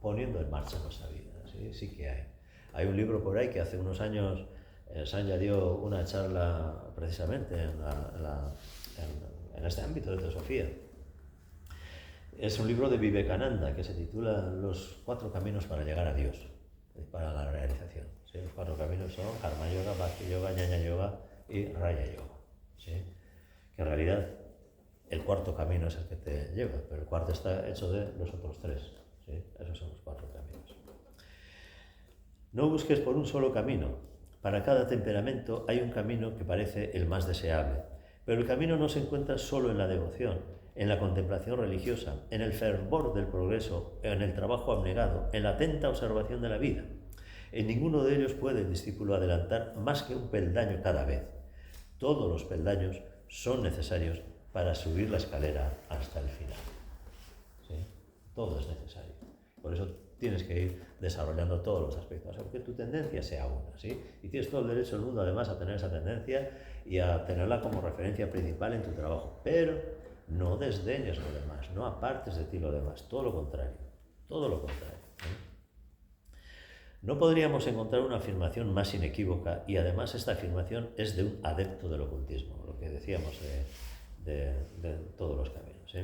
poniendo en marcha en nuestra vida. Sí que hay. Hay un libro por ahí que hace unos años Sanya dio una charla precisamente en este ámbito de teosofía. Es un libro de Vivekananda que se titula Los 4 caminos para llegar a Dios, para la realización. ¿Sí? Los 4 caminos son Karma Yoga, Bhakti Yoga, Jnana Yoga y Raya Yoga. ¿Sí? Que en realidad el 4º camino es el que te lleva, pero el 4º está hecho de los otros 3. ¿Sí? Esos son los 4 caminos. No busques por un solo camino. Para cada temperamento hay un camino que parece el más deseable, pero el camino no se encuentra solo en la devoción, en la contemplación religiosa, en el fervor del progreso, en el trabajo abnegado, en la atenta observación de la vida. En ninguno de ellos puede el discípulo adelantar más que un peldaño cada vez. Todos los peldaños son necesarios para subir la escalera hasta el final. ¿Sí? Todo es necesario. Por eso tienes que ir desarrollando todos los aspectos, aunque tu tendencia sea una, ¿sí? Y tienes todo el derecho del mundo además a tener esa tendencia y a tenerla como referencia principal en tu trabajo, pero no desdeñes lo demás, no apartes de ti lo demás, todo lo contrario, todo lo contrario. No podríamos encontrar una afirmación más inequívoca y además esta afirmación es de un adepto del ocultismo, lo que decíamos de todos los caminos, ¿sí?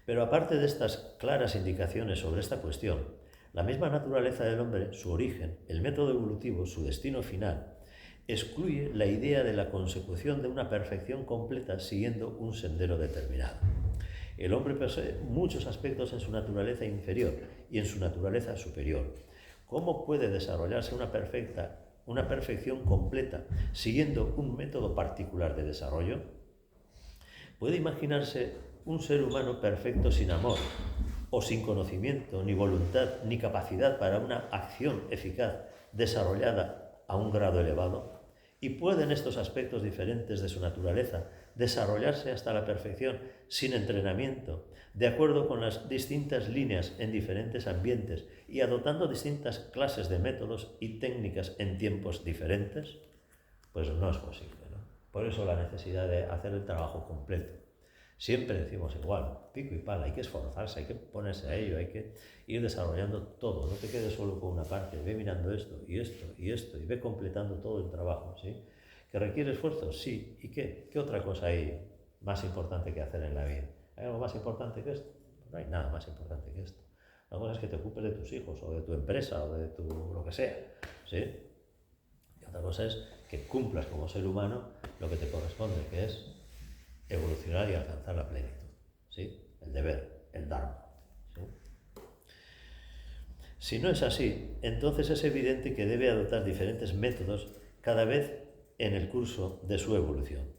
Pero aparte de estas claras indicaciones sobre esta cuestión, la misma naturaleza del hombre, su origen, el método evolutivo, su destino final, excluye la idea de la consecución de una perfección completa siguiendo un sendero determinado. El hombre posee muchos aspectos en su naturaleza inferior y en su naturaleza superior. ¿Cómo puede desarrollarse una perfección completa siguiendo un método particular de desarrollo? ¿Puede imaginarse un ser humano perfecto sin amor, o sin conocimiento, ni voluntad, ni capacidad para una acción eficaz desarrollada a un grado elevado? ¿Y pueden estos aspectos diferentes de su naturaleza desarrollarse hasta la perfección sin entrenamiento, de acuerdo con las distintas líneas en diferentes ambientes y adoptando distintas clases de métodos y técnicas en tiempos diferentes? Pues no es posible, ¿no? Por eso la necesidad de hacer el trabajo completo. Siempre decimos igual, pico y pala, hay que esforzarse, hay que ponerse a ello, hay que ir desarrollando todo, no te quedes solo con una parte, ve mirando esto y esto y esto y ve completando todo el trabajo, ¿sí? ¿Que requiere esfuerzo? Sí. ¿Y qué? ¿Qué otra cosa hay más importante que hacer en la vida? ¿Hay algo más importante que esto? No hay nada más importante que esto. La cosa es que te ocupes de tus hijos o de tu empresa o de tu lo que sea, ¿sí? Y otra cosa es que cumplas como ser humano lo que te corresponde, que es evolucionar y alcanzar la plenitud, ¿sí? El deber, el dharma, ¿sí? Si no es así, entonces es evidente que debe adoptar diferentes métodos cada vez en el curso de su evolución.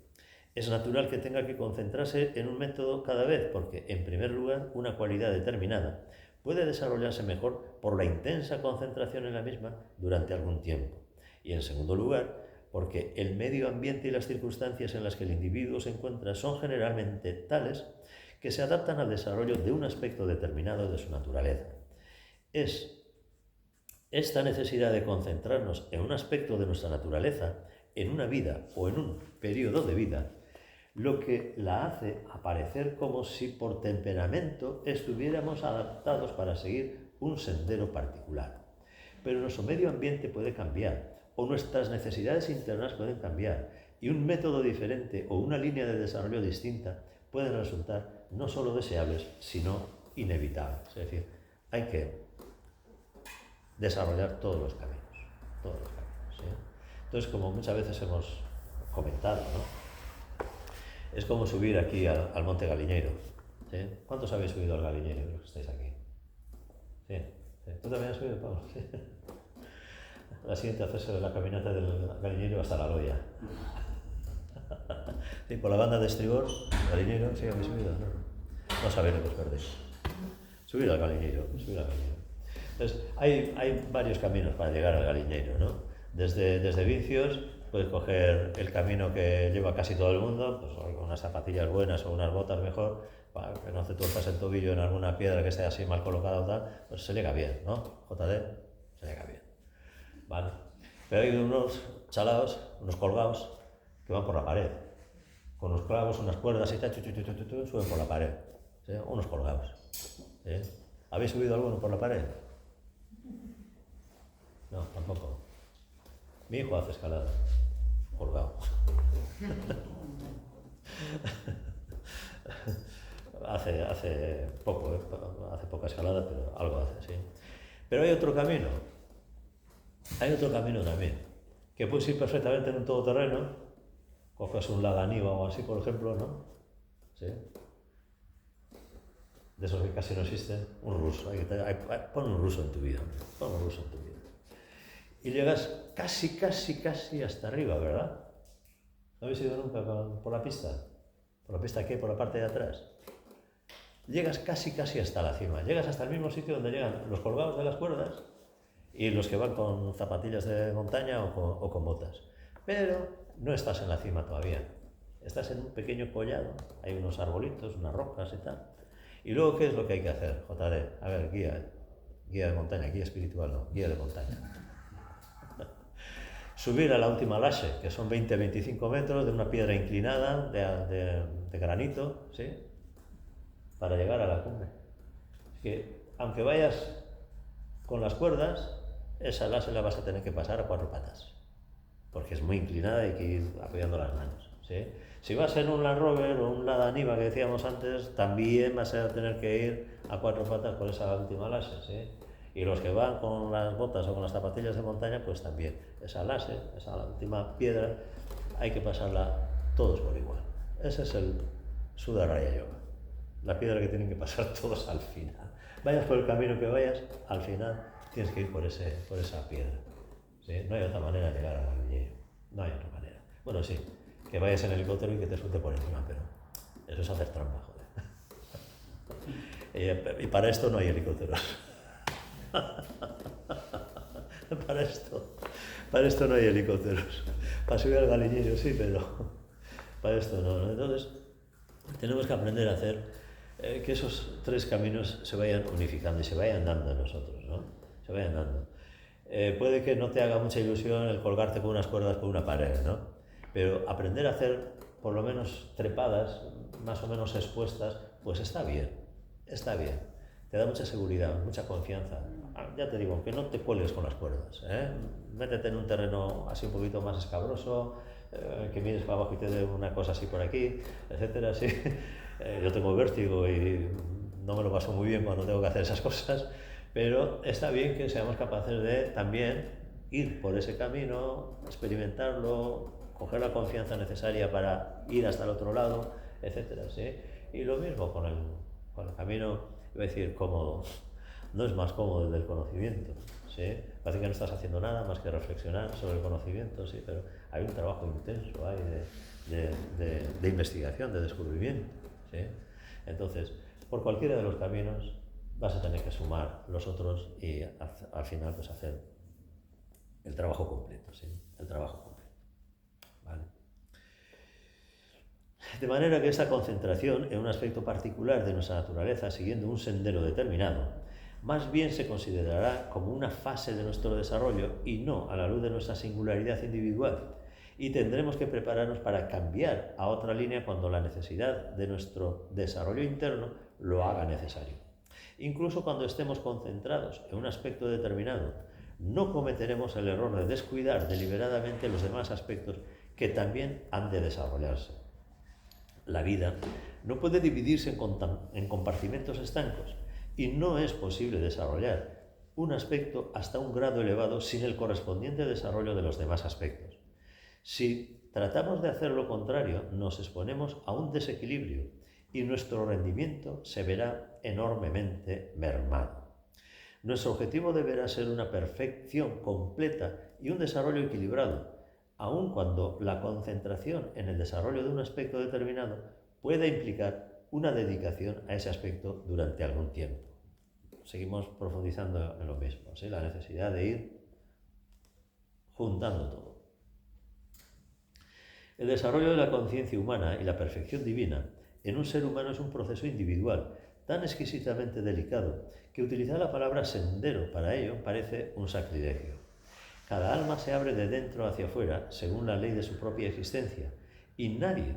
Es natural que tenga que concentrarse en un método cada vez porque, en primer lugar, una cualidad determinada puede desarrollarse mejor por la intensa concentración en la misma durante algún tiempo. Y, en segundo lugar, porque el medio ambiente y las circunstancias en las que el individuo se encuentra son generalmente tales que se adaptan al desarrollo de un aspecto determinado de su naturaleza. Es esta necesidad de concentrarnos en un aspecto de nuestra naturaleza, en una vida o en un periodo de vida, lo que la hace aparecer como si por temperamento estuviéramos adaptados para seguir un sendero particular. Pero nuestro medio ambiente puede cambiar, o nuestras necesidades internas pueden cambiar, y un método diferente o una línea de desarrollo distinta pueden resultar no solo deseables, sino inevitables. Es decir, hay que desarrollar todos los caminos, ¿sí? Entonces, como muchas veces hemos comentado, ¿no? Es como subir aquí al Monte Galiñeiro, ¿sí? ¿Cuántos habéis subido al Galiñeiro, los que estáis aquí? Sí, sí. ¿Tú también has subido, Pablo? Sí. La siguiente, hacerse la caminata del Galiñeiro hasta la Loya. Sí, por la banda de estribor, Galiñeiro, sí habéis subido, no sabéis lo que os perdéis. Subir al Galiñeiro, subir al Galiñeiro. Entonces, hay varios caminos para llegar al Galiñeiro, ¿no? Desde Vicios puedes coger el camino que lleva casi todo el mundo, pues con unas zapatillas buenas o unas botas mejor, para que no te tuerzas el tobillo en alguna piedra que esté así mal colocada o tal, pues se llega bien, ¿no? JD, se llega bien. Vale. Pero hay unos chalados, unos colgados, que van por la pared, con unos clavos, unas cuerdas y tal, suben por la pared, ¿sí? Unos colgados, ¿sí? ¿Habéis subido alguno por la pared? No, tampoco. Mi hijo hace escalada, colgado. hace poco, hace poca escalada, pero algo hace, sí. Pero hay otro camino también, que puedes ir perfectamente en un todoterreno, coges un Laganiva o así, por ejemplo, ¿no? ¿Sí? De esos que casi no existen, un ruso, pon un ruso en tu vida, pon un ruso en tu vida. Y llegas casi hasta arriba, ¿verdad? ¿No habéis ido nunca por la pista? ¿Por la pista qué? ¿Por la parte de atrás? Llegas casi hasta la cima, llegas hasta el mismo sitio donde llegan los colgados de las cuerdas y los que van con zapatillas de montaña o con botas. Pero no estás en la cima todavía, estás en un pequeño collado, hay unos arbolitos, unas rocas y tal. Y luego, ¿qué es lo que hay que hacer, JD? A ver, guía de montaña, guía espiritual no, guía de montaña. Subir a la última lache, que son 20-25 metros de una piedra inclinada de granito, ¿sí? Para llegar a la cumbre. Es que, aunque vayas con las cuerdas, esa lache la vas a tener que pasar a 4 patas, porque es muy inclinada y hay que ir apoyando las manos, ¿sí? Si vas en un Land Rover o un Laganiva que decíamos antes, también vas a tener que ir a 4 patas por esa última lache, ¿sí? Y los que van con las botas o con las zapatillas de montaña, pues también. Esa lache, esa última piedra, hay que pasarla todos por igual. Ese es el Sudaraya Yoga. La piedra que tienen que pasar todos al final. Vayas por el camino que vayas, al final tienes que ir por esa piedra, ¿sí? No hay otra manera de llegar al Galiñeiro. No hay otra manera. Bueno, sí, que vayas en helicóptero y que te suelte por encima, pero eso es hacer trampa, joder. Y para esto no hay helicópteros. Para esto no hay helicópteros. Para subir al Galiñeiro sí, pero para esto no. Entonces, tenemos que aprender a hacer que esos 3 caminos se vayan unificando y se vayan dando a nosotros, ¿no? Se vayan dando. Puede que no te haga mucha ilusión el colgarte con unas cuerdas por una pared, ¿no? Pero aprender a hacer por lo menos trepadas, más o menos expuestas, pues está bien. Te da mucha seguridad, mucha confianza. Ya te digo, que no te cuelgues con las cuerdas, ¿eh? Métete en un terreno así un poquito más escabroso, que mires para abajo y te dé una cosa así por aquí, etcétera, sí. Yo tengo vértigo y no me lo paso muy bien cuando tengo que hacer esas cosas, pero está bien que seamos capaces de también ir por ese camino, experimentarlo, coger la confianza necesaria para ir hasta el otro lado, etcétera, sí. Y lo mismo con el camino, iba a decir cómodo, no es más cómodo el del conocimiento, ¿sí? Parece que no estás haciendo nada más que reflexionar sobre el conocimiento, sí, pero hay un trabajo intenso de investigación, de descubrimiento, ¿sí? Entonces, por cualquiera de los caminos vas a tener que sumar los otros y al final pues hacer el trabajo completo, ¿sí? El trabajo completo, ¿vale? De manera que esta concentración en un aspecto particular de nuestra naturaleza, siguiendo un sendero determinado, más bien se considerará como una fase de nuestro desarrollo y no a la luz de nuestra singularidad individual. Y tendremos que prepararnos para cambiar a otra línea cuando la necesidad de nuestro desarrollo interno lo haga necesario. Incluso cuando estemos concentrados en un aspecto determinado, no cometeremos el error de descuidar deliberadamente los demás aspectos que también han de desarrollarse. La vida no puede dividirse en compartimentos estancos y no es posible desarrollar un aspecto hasta un grado elevado sin el correspondiente desarrollo de los demás aspectos. Si tratamos de hacer lo contrario, nos exponemos a un desequilibrio y nuestro rendimiento se verá enormemente mermado. Nuestro objetivo deberá ser una perfección completa y un desarrollo equilibrado, aun cuando la concentración en el desarrollo de un aspecto determinado pueda implicar una dedicación a ese aspecto durante algún tiempo. Seguimos profundizando en lo mismo, ¿sí? La necesidad de ir juntando todo. El desarrollo de la conciencia humana y la perfección divina en un ser humano es un proceso individual tan exquisitamente delicado que utilizar la palabra sendero para ello parece un sacrilegio. Cada alma se abre de dentro hacia afuera según la ley de su propia existencia y nadie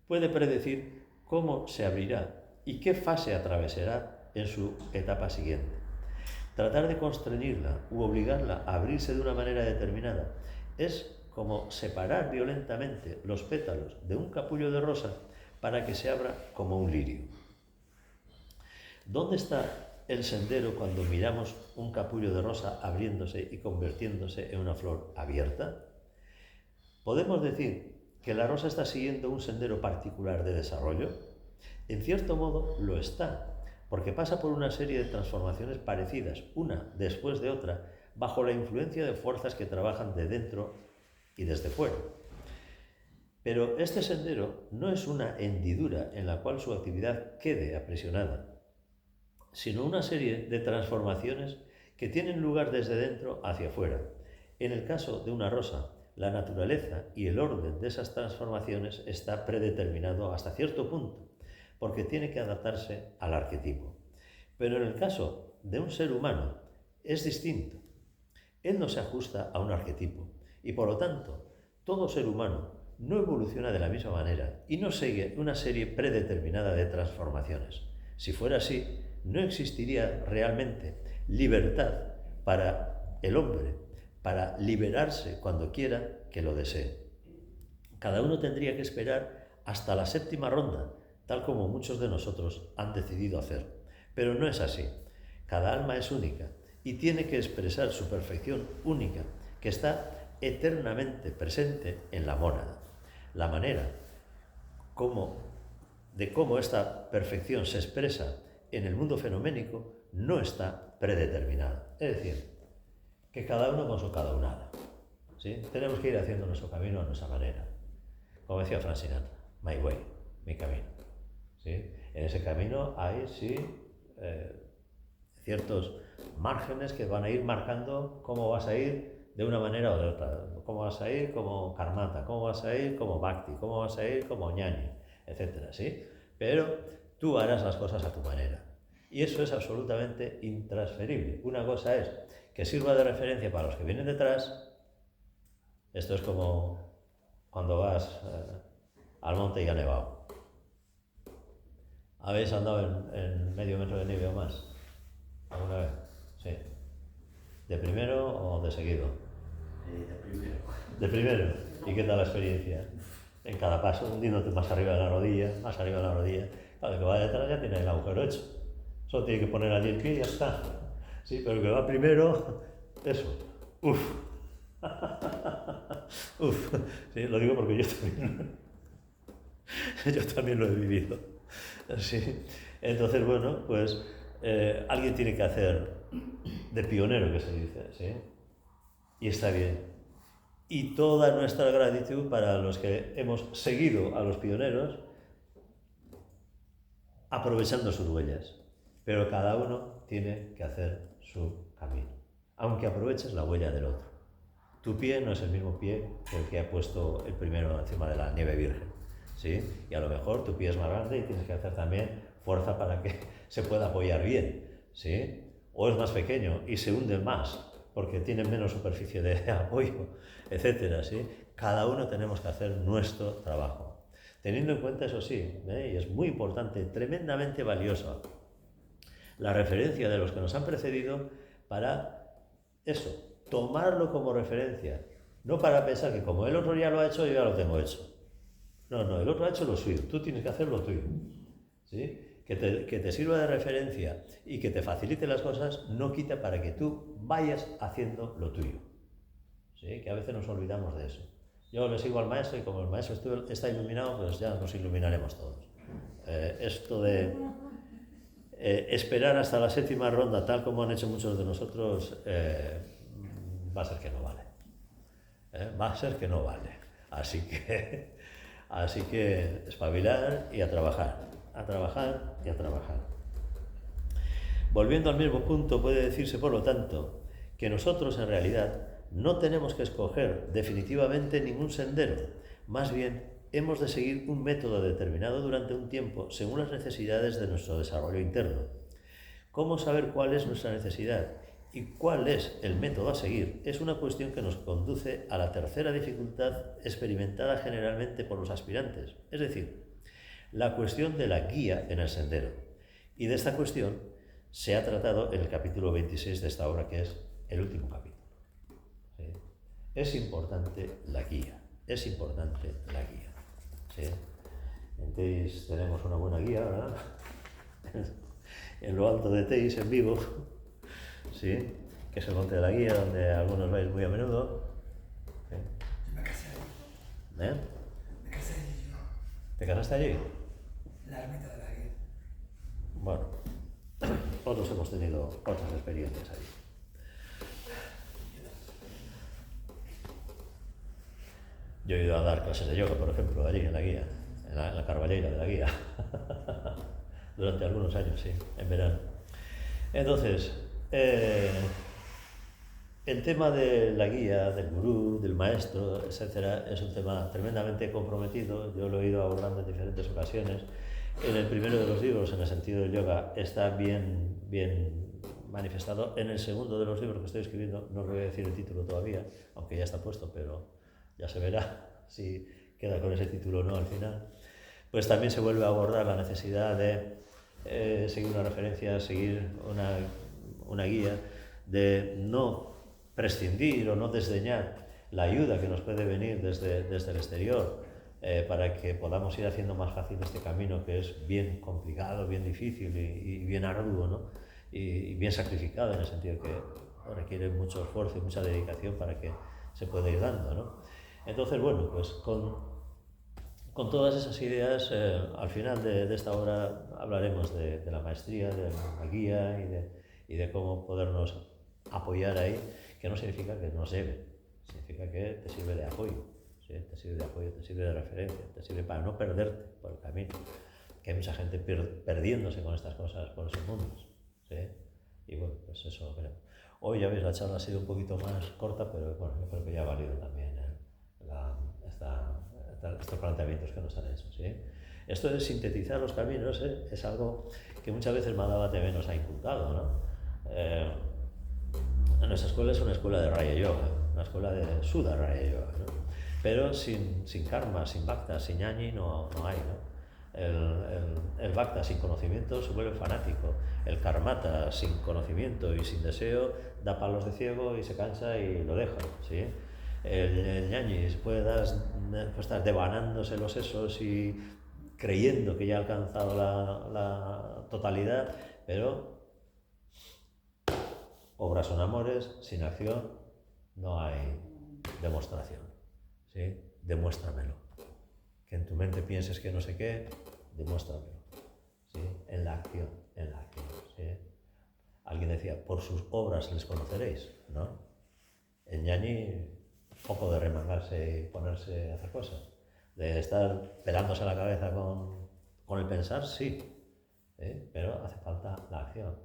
puede predecir cómo se abrirá y qué fase atravesará en su etapa siguiente. Tratar de constreñirla u obligarla a abrirse de una manera determinada es como separar violentamente los pétalos de un capullo de rosa para que se abra como un lirio. ¿Dónde está el sendero cuando miramos un capullo de rosa abriéndose y convirtiéndose en una flor abierta? ¿Podemos decir que la rosa está siguiendo un sendero particular de desarrollo? En cierto modo lo está, porque pasa por una serie de transformaciones parecidas, una después de otra, bajo la influencia de fuerzas que trabajan de dentro y desde fuera. Pero este sendero no es una hendidura en la cual su actividad quede aprisionada, sino una serie de transformaciones que tienen lugar desde dentro hacia afuera. En el caso de una rosa, la naturaleza y el orden de esas transformaciones está predeterminado hasta cierto punto, porque tiene que adaptarse al arquetipo. Pero en el caso de un ser humano es distinto. Él no se ajusta a un arquetipo y por lo tanto todo ser humano no evoluciona de la misma manera y no sigue una serie predeterminada de transformaciones. Si fuera así, no existiría realmente libertad para el hombre, para liberarse cuando quiera que lo desee. Cada uno tendría que esperar hasta la séptima ronda, tal como muchos de nosotros han decidido hacer. Pero no es así. Cada alma es única y tiene que expresar su perfección única, que está eternamente presente en la mónada. La manera de cómo esta perfección se expresa en el mundo fenoménico no está predeterminada. Es decir, que cada uno con su cada unada, ¿sí? Tenemos que ir haciendo nuestro camino a nuestra manera. Como decía Frank Sinatra, my way, mi camino, ¿sí? En ese camino hay, sí, ciertos márgenes que van a ir marcando cómo vas a ir de una manera o de otra. Cómo vas a ir como Karmata, cómo vas a ir como Bhakti, cómo vas a ir como Ñañi, etcétera, ¿sí? Pero tú harás las cosas a tu manera. Y eso es absolutamente intransferible. Una cosa es que sirva de referencia para los que vienen detrás. Esto es como cuando vas al monte y ha nevado. ¿Habéis andado en medio metro de nieve o más? ¿Alguna vez? Sí. ¿De primero o de seguido? De primero. De primero. ¿Y qué tal la experiencia? En cada paso, hundiéndote más arriba de la rodilla, más arriba de la rodilla. Claro, el que va detrás ya tiene el agujero hecho. Solo tiene que poner allí el pie y ya está. Sí, pero el que va primero, eso. Uf. Uf. Sí, lo digo porque yo también lo he vivido. Sí. Entonces, bueno, pues alguien tiene que hacer de pionero, que se dice, ¿sí? Y está bien. Y toda nuestra gratitud para los que hemos seguido a los pioneros, aprovechando sus huellas. Pero cada uno tiene que hacer su camino, aunque aproveches la huella del otro. Tu pie no es el mismo pie que el que ha puesto el primero encima de la nieve virgen, ¿sí? Y a lo mejor tu pie es más grande y tienes que hacer también fuerza para que se pueda apoyar bien, ¿sí? O es más pequeño y se hunde más porque tiene menos superficie de apoyo, etcétera, ¿sí? Cada uno tenemos que hacer nuestro trabajo. Teniendo en cuenta eso sí, y es muy importante, tremendamente valioso, la referencia de los que nos han precedido para eso, tomarlo como referencia, no para pensar que como el otro ya lo ha hecho, yo ya lo tengo hecho. No, el otro ha hecho lo suyo, tú tienes que hacer lo tuyo. ¿Sí? Que te sirva de referencia y que te facilite las cosas no quita para que tú vayas haciendo lo tuyo. ¿Sí? Que a veces nos olvidamos de eso. Yo le sigo al maestro y como el maestro está iluminado, pues ya nos iluminaremos todos. Esto de esperar hasta la séptima ronda, tal como han hecho muchos de nosotros, va a ser que no vale. Va a ser que no vale. Así que espabilar y a trabajar y a trabajar. Volviendo al mismo punto, puede decirse, por lo tanto, que nosotros en realidad no tenemos que escoger definitivamente ningún sendero, más bien hemos de seguir un método determinado durante un tiempo según las necesidades de nuestro desarrollo interno. ¿Cómo saber cuál es nuestra necesidad y cuál es el método a seguir? Es una cuestión que nos conduce a la tercera dificultad experimentada generalmente por los aspirantes, es decir, la cuestión de la guía en el sendero. Y de esta cuestión se ha tratado en el capítulo 26 de esta obra, que es el último capítulo. ¿Sí? Es importante la guía, es importante la guía. ¿Sí? En Teis tenemos una buena guía, ¿verdad? En lo alto de Teis, en vivo, ¿sí? Que es el monte de la guía, donde algunos vais muy a menudo. ¿Sí? Me casé allí. ¿Eh? Me casé allí yo. ¿Te casaste allí? La ermita de la guía. Bueno, otros hemos tenido otras experiencias allí. Yo he ido a dar clases de yoga, por ejemplo, allí en la guía, en la Carballeira de la guía, durante algunos años, sí, en verano. Entonces, el tema de la guía, del gurú, del maestro, etcétera, es un tema tremendamente comprometido. Yo lo he ido abordando en diferentes ocasiones. En el primero de los libros, en el sentido del yoga, está bien manifestado. En el segundo de los libros que estoy escribiendo, no os voy a decir el título todavía, aunque ya está puesto, pero ya se verá si queda con ese título o no al final. Pues también se vuelve a abordar la necesidad de seguir una referencia, seguir una guía, de no prescindir o no desdeñar la ayuda que nos puede venir desde el exterior para que podamos ir haciendo más fácil este camino que es bien complicado, bien difícil y bien arduo, ¿no? Y bien sacrificado, en el sentido que requiere mucho esfuerzo y mucha dedicación para que se pueda ir dando, ¿no? Entonces, bueno, pues con todas esas ideas, al final de esta obra hablaremos de la maestría, de la guía y de cómo podernos apoyar ahí, que no significa que nos lleve, significa que te sirve de apoyo, ¿sí? Te sirve de apoyo, te sirve de referencia, te sirve para no perderte por el camino, que hay mucha gente perdiéndose con estas cosas por esos mundos, ¿sí? Y bueno, pues eso creo. Hoy ya veis, la charla ha sido un poquito más corta, pero bueno, yo creo que ya ha valido también estos planteamientos que nos han hecho, ¿sí? Esto de sintetizar los caminos es algo que muchas veces Madhava TV nos ha inculcado, ¿no? Nuestra escuela es una escuela de Raya Yoga, una escuela de Sudha Raya Yoga, ¿no? Pero sin karma, sin bhakta, sin ñañi no hay, ¿no? El bhakta sin conocimiento se vuelve fanático, el karmata sin conocimiento y sin deseo da palos de ciego y se cansa y lo deja, ¿sí? El ñañi puede estar devanándose los sesos y creyendo que ya ha alcanzado la totalidad, pero obras son amores, sin acción no hay demostración, ¿sí? Demuéstramelo. Que en tu mente pienses que no sé qué, demuéstramelo, ¿sí? En la acción, ¿sí? Alguien decía, por sus obras les conoceréis, ¿no? El ñañi, poco de remangarse y ponerse a hacer cosas, de estar pelándose la cabeza con el pensar, sí, pero hace falta la acción.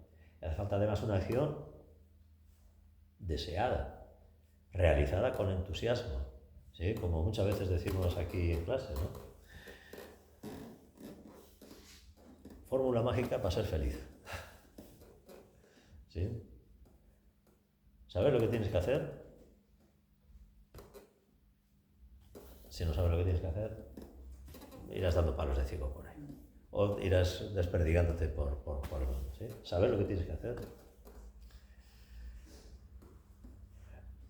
Y hace falta además una acción deseada, realizada con entusiasmo, ¿sí? Como muchas veces decimos aquí en clase, ¿no? Fórmula mágica para ser feliz, ¿sí? ¿Sabes lo que tienes que hacer? Si no sabes lo que tienes que hacer, irás dando palos de ciego por ahí. o irás desperdigándote por el mundo, ¿sí? Saber lo que tienes que hacer.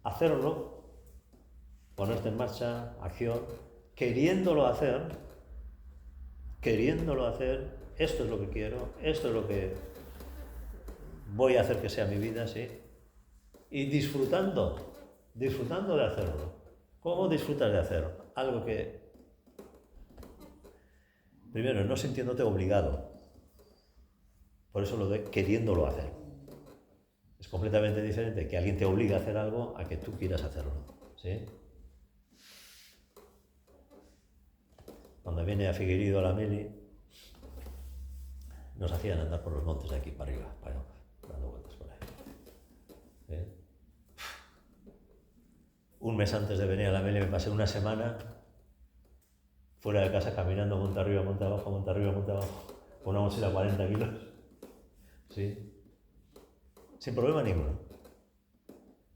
Hacerlo, ponerte en marcha, acción, queriéndolo hacer, esto es lo que quiero, esto es lo que voy a hacer que sea mi vida, ¿sí? Y disfrutando de hacerlo. ¿Cómo disfrutas de hacerlo? Algo que, primero, no sintiéndote obligado. Por eso lo de queriéndolo hacer. Es completamente diferente que alguien te obligue a hacer algo a que tú quieras hacerlo, ¿sí? Cuando viene a Figueirido a la Meli, nos hacían andar por los montes de aquí para arriba, dando vueltas por ahí. ¿Sí? Un mes antes de venir a la Meli me pasé una semana fuera de casa caminando monte arriba, monte abajo, monte arriba, monte abajo, con una mochila de 40 kilos, ¿sí? Sin problema ninguno.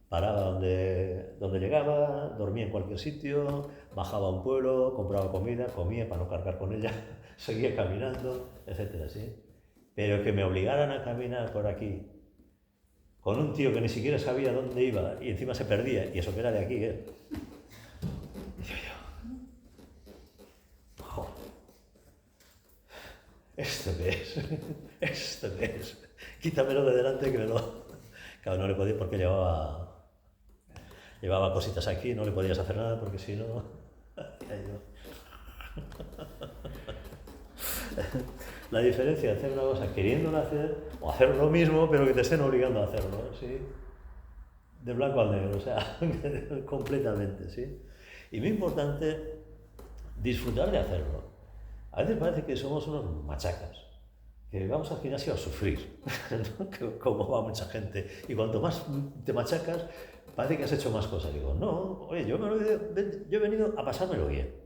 Paraba donde llegaba, dormía en cualquier sitio, bajaba a un pueblo, compraba comida, comía para no cargar con ella, seguía caminando, etcétera, ¿sí? Pero que me obligaran a caminar por aquí con un tío que ni siquiera sabía dónde iba y encima se perdía, y eso que era de aquí, ¿eh? Y yo, ¡jo! ¿Esto qué es? ¿Esto qué es? Quítamelo de delante que me lo... Claro, no le podía porque llevaba cositas aquí, no le podías hacer nada porque si no... La diferencia de hacer una cosa queriéndola hacer o hacer lo mismo pero que te estén obligando a hacerlo, ¿sí? De blanco al negro, o sea, completamente, ¿sí? Y muy importante, disfrutar de hacerlo. A veces parece que somos unos machacas, que vamos al gimnasio a sufrir, ¿no? Como va mucha gente. Y cuanto más te machacas, parece que has hecho más cosas. Digo, no, oye, yo he venido a pasármelo bien.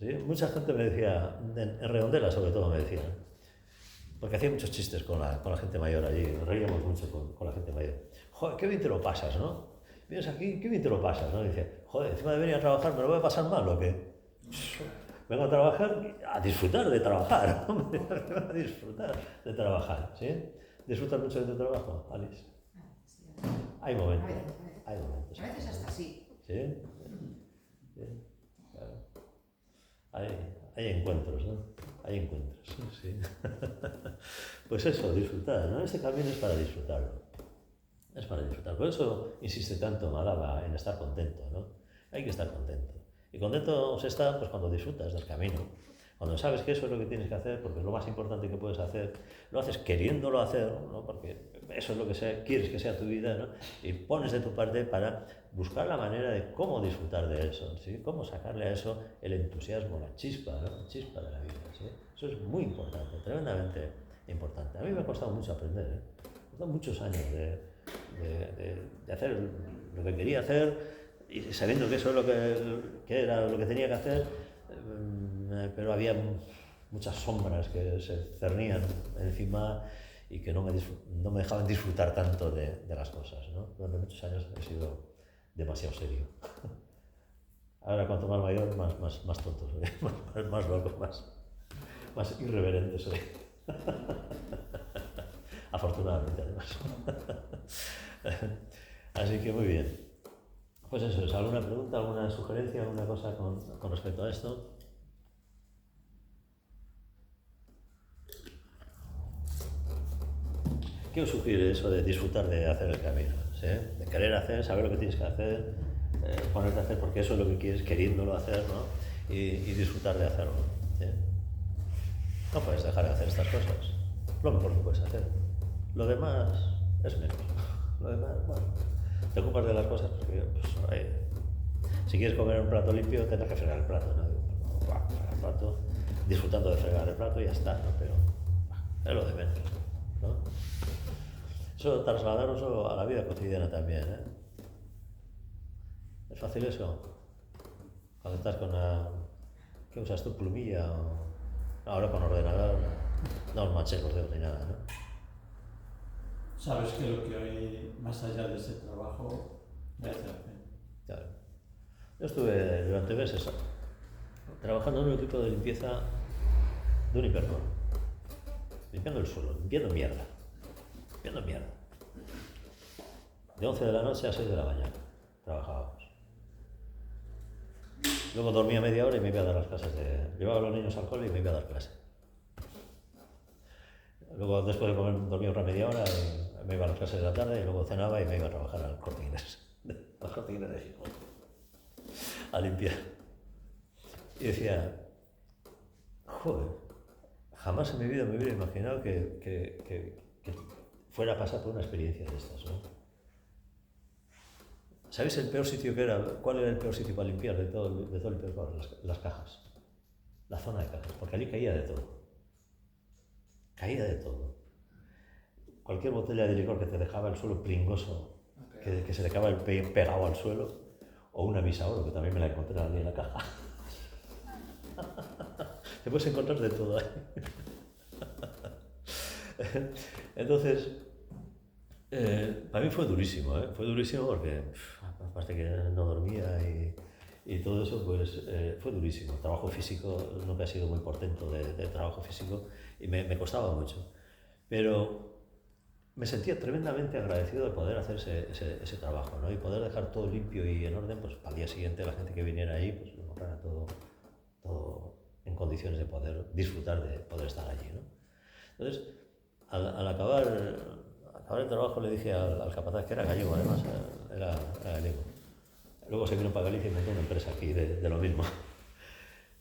¿Sí? Mucha gente me decía, en Redondela sobre todo me decían, porque hacía muchos chistes con la gente mayor allí, nos reíamos mucho con la gente mayor. Joder, qué bien te lo pasas, ¿no? Vienes aquí, qué bien te lo pasas, ¿no? Y dice, joder, encima de venir a trabajar, ¿me lo voy a pasar mal o qué? Vengo a trabajar, a disfrutar de trabajar, a disfrutar de trabajar, ¿sí? ¿Disfrutas mucho de tu trabajo, Alice? Hay momentos, hay momentos. A veces hasta sí. ¿Sí? Sí, claro. Hay encuentros, ¿no? Hay encuentros, sí. Pues eso, disfrutar, ¿no? Este camino es para disfrutarlo. Es para disfrutar. Por eso insiste tanto Madaba en estar contento, ¿no? Hay que estar contento. Y contento se está pues, cuando disfrutas del camino. Cuando sabes que eso es lo que tienes que hacer, porque es lo más importante que puedes hacer, lo haces queriéndolo hacer, ¿no? Porque eso es lo que quieres que sea tu vida, ¿no? Y pones de tu parte para buscar la manera de cómo disfrutar de eso, ¿sí? Cómo sacarle a eso el entusiasmo, la chispa, ¿no? La chispa de la vida, ¿sí? Eso es muy importante, tremendamente importante. A mí me ha costado mucho aprender, ¿eh? Me ha costado muchos años de hacer lo que quería hacer y sabiendo que eso es lo que era lo que tenía que hacer, pero había muchas sombras que se cernían encima y que no me dejaban disfrutar tanto de las cosas, ¿no? Durante muchos años he sido demasiado serio. Ahora cuanto más mayor, más tonto soy, más loco, más irreverente soy. Afortunadamente, además. Así que muy bien. Pues eso, ¿es alguna pregunta, alguna sugerencia, alguna cosa con respecto a esto? ¿Qué os sugiere eso de disfrutar de hacer el camino? ¿Sí? De querer hacer, saber lo que tienes que hacer, ponerte a hacer porque eso es lo que quieres, queriéndolo hacer, ¿no? Y disfrutar de hacerlo. ¿Sí? No puedes dejar de hacer estas cosas. Lo mejor que puedes hacer. Lo demás es menos. Lo demás, bueno, te ocupas de las cosas porque, pues, si quieres comer un plato limpio, tendrás que fregar el plato, ¿no? Fregar el plato, disfrutando de fregar el plato y ya está, ¿no? Pero es lo de menos, ¿no? Eso trasladarlo a la vida cotidiana también, ¿eh? ¿Es fácil eso? Cuando estás con la... ¿Qué usas tú? ¿Plumilla? Ahora con ordenador no os manches los dedos ni nada, ¿no? Sabes que lo que hay más allá de ese trabajo merece la pena. Claro. Yo estuve durante meses trabajando en un equipo de limpieza de un hipercor. Limpiando el suelo, limpiando mierda. Limpiando mierda. De 11 de la noche a 6 de la mañana trabajábamos. Luego dormía media hora y me iba a dar las clases de... Llevaba a los niños al cole y me iba a dar clase. Luego, después de comer, dormía otra media hora y me iba a las clases de la tarde y luego cenaba y me iba a trabajar al Corte Inglés. Al Corte Inglés de Gijón. A limpiar. Y decía, joder, jamás en mi vida me hubiera imaginado que fuera a pasar por una experiencia de estas, ¿no? ¿Sabéis el peor sitio que era? ¿Cuál era el peor sitio para limpiar de todo el peor? Las cajas. La zona de cajas, porque allí caía de todo. Caía de todo. Cualquier botella de licor que te dejaba el suelo pringoso, que se le acaba el pegado al suelo, o una Visaoro, que también me la encontré allí en la caja. Te puedes encontrar de todo ahí. Entonces, para mí fue durísimo, fue durísimo porque, aparte que no dormía y todo eso, pues fue durísimo. El trabajo físico, nunca he sido muy portento de trabajo físico y me costaba mucho. Pero me sentía tremendamente agradecido de poder hacer ese trabajo, ¿no? Y poder dejar todo limpio y en orden, pues al día siguiente la gente que viniera ahí, pues lo encontrara todo en condiciones de poder disfrutar de poder estar allí, ¿no? Entonces, al acabar el trabajo le dije al capataz, que era gallego además, era gallego. Luego se vino para Galicia y montó una empresa aquí de lo mismo.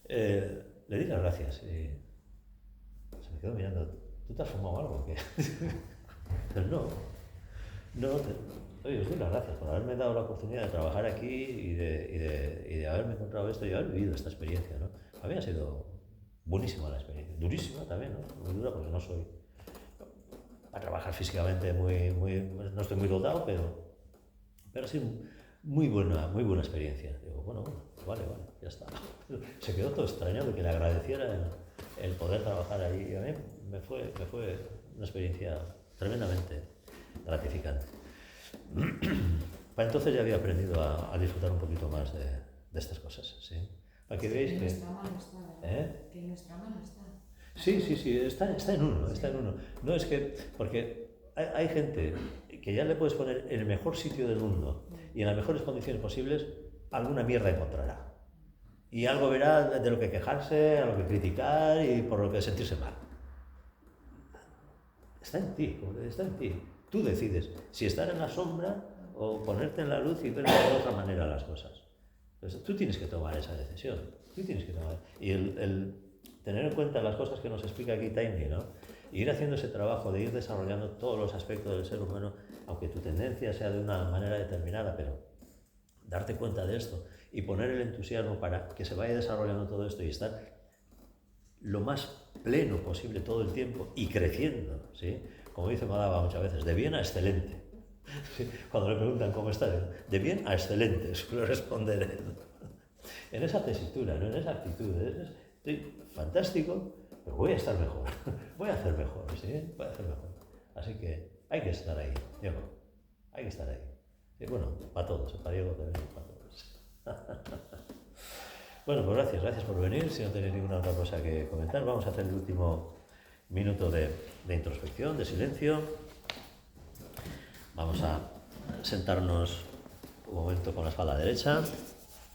Le di las gracias y se me quedó mirando, ¿tú te has fumado algo o qué? Pues no, oye, os doy las gracias por haberme dado la oportunidad de trabajar aquí y de haberme encontrado esto y haber vivido esta experiencia, ¿no? A mí ha sido buenísima la experiencia, durísima también, ¿no? Muy dura porque no soy... A trabajar físicamente no estoy muy dotado, pero sí muy buena experiencia. Digo, bueno, vale, ya está. Se quedó todo extrañado que le agradeciera el poder trabajar allí. Y a mí me fue una experiencia tremendamente gratificante. Para entonces ya había aprendido a disfrutar un poquito más de estas cosas, ¿sí? Para que veáis que... nuestra mano está, ¿verdad? Que en nuestra mano está. Sí, está en uno, está en uno. No es que, porque hay gente que ya le puedes poner en el mejor sitio del mundo y en las mejores condiciones posibles, alguna mierda encontrará. Y algo verá de lo que quejarse, a lo que criticar y por lo que sentirse mal. Está en ti. Tú decides si estar en la sombra o ponerte en la luz y ver de otra manera las cosas. Entonces, tú tienes que tomar esa decisión. Y el tener en cuenta las cosas que nos explica aquí Taimni, ¿no? Y ir haciendo ese trabajo de ir desarrollando todos los aspectos del ser humano, aunque tu tendencia sea de una manera determinada, pero darte cuenta de esto y poner el entusiasmo para que se vaya desarrollando todo esto y estar lo más pleno posible todo el tiempo y creciendo, ¿sí? Como dice Madaba muchas veces, de bien a excelente. ¿Sí? Cuando le preguntan cómo está, de bien a excelente, suele responder él. En esa tesitura, ¿no? En esa actitud, estoy fantástico, pero voy a estar mejor, voy a hacer mejor, ¿sí? Voy a hacer mejor. Así que hay que estar ahí, Diego, hay que estar ahí. Y bueno, para todos, para Diego también, para todos. Bueno, pues gracias por venir. Si no tenéis ninguna otra cosa que comentar, vamos a hacer el último minuto de introspección, de silencio. Vamos a sentarnos un momento con la espalda derecha.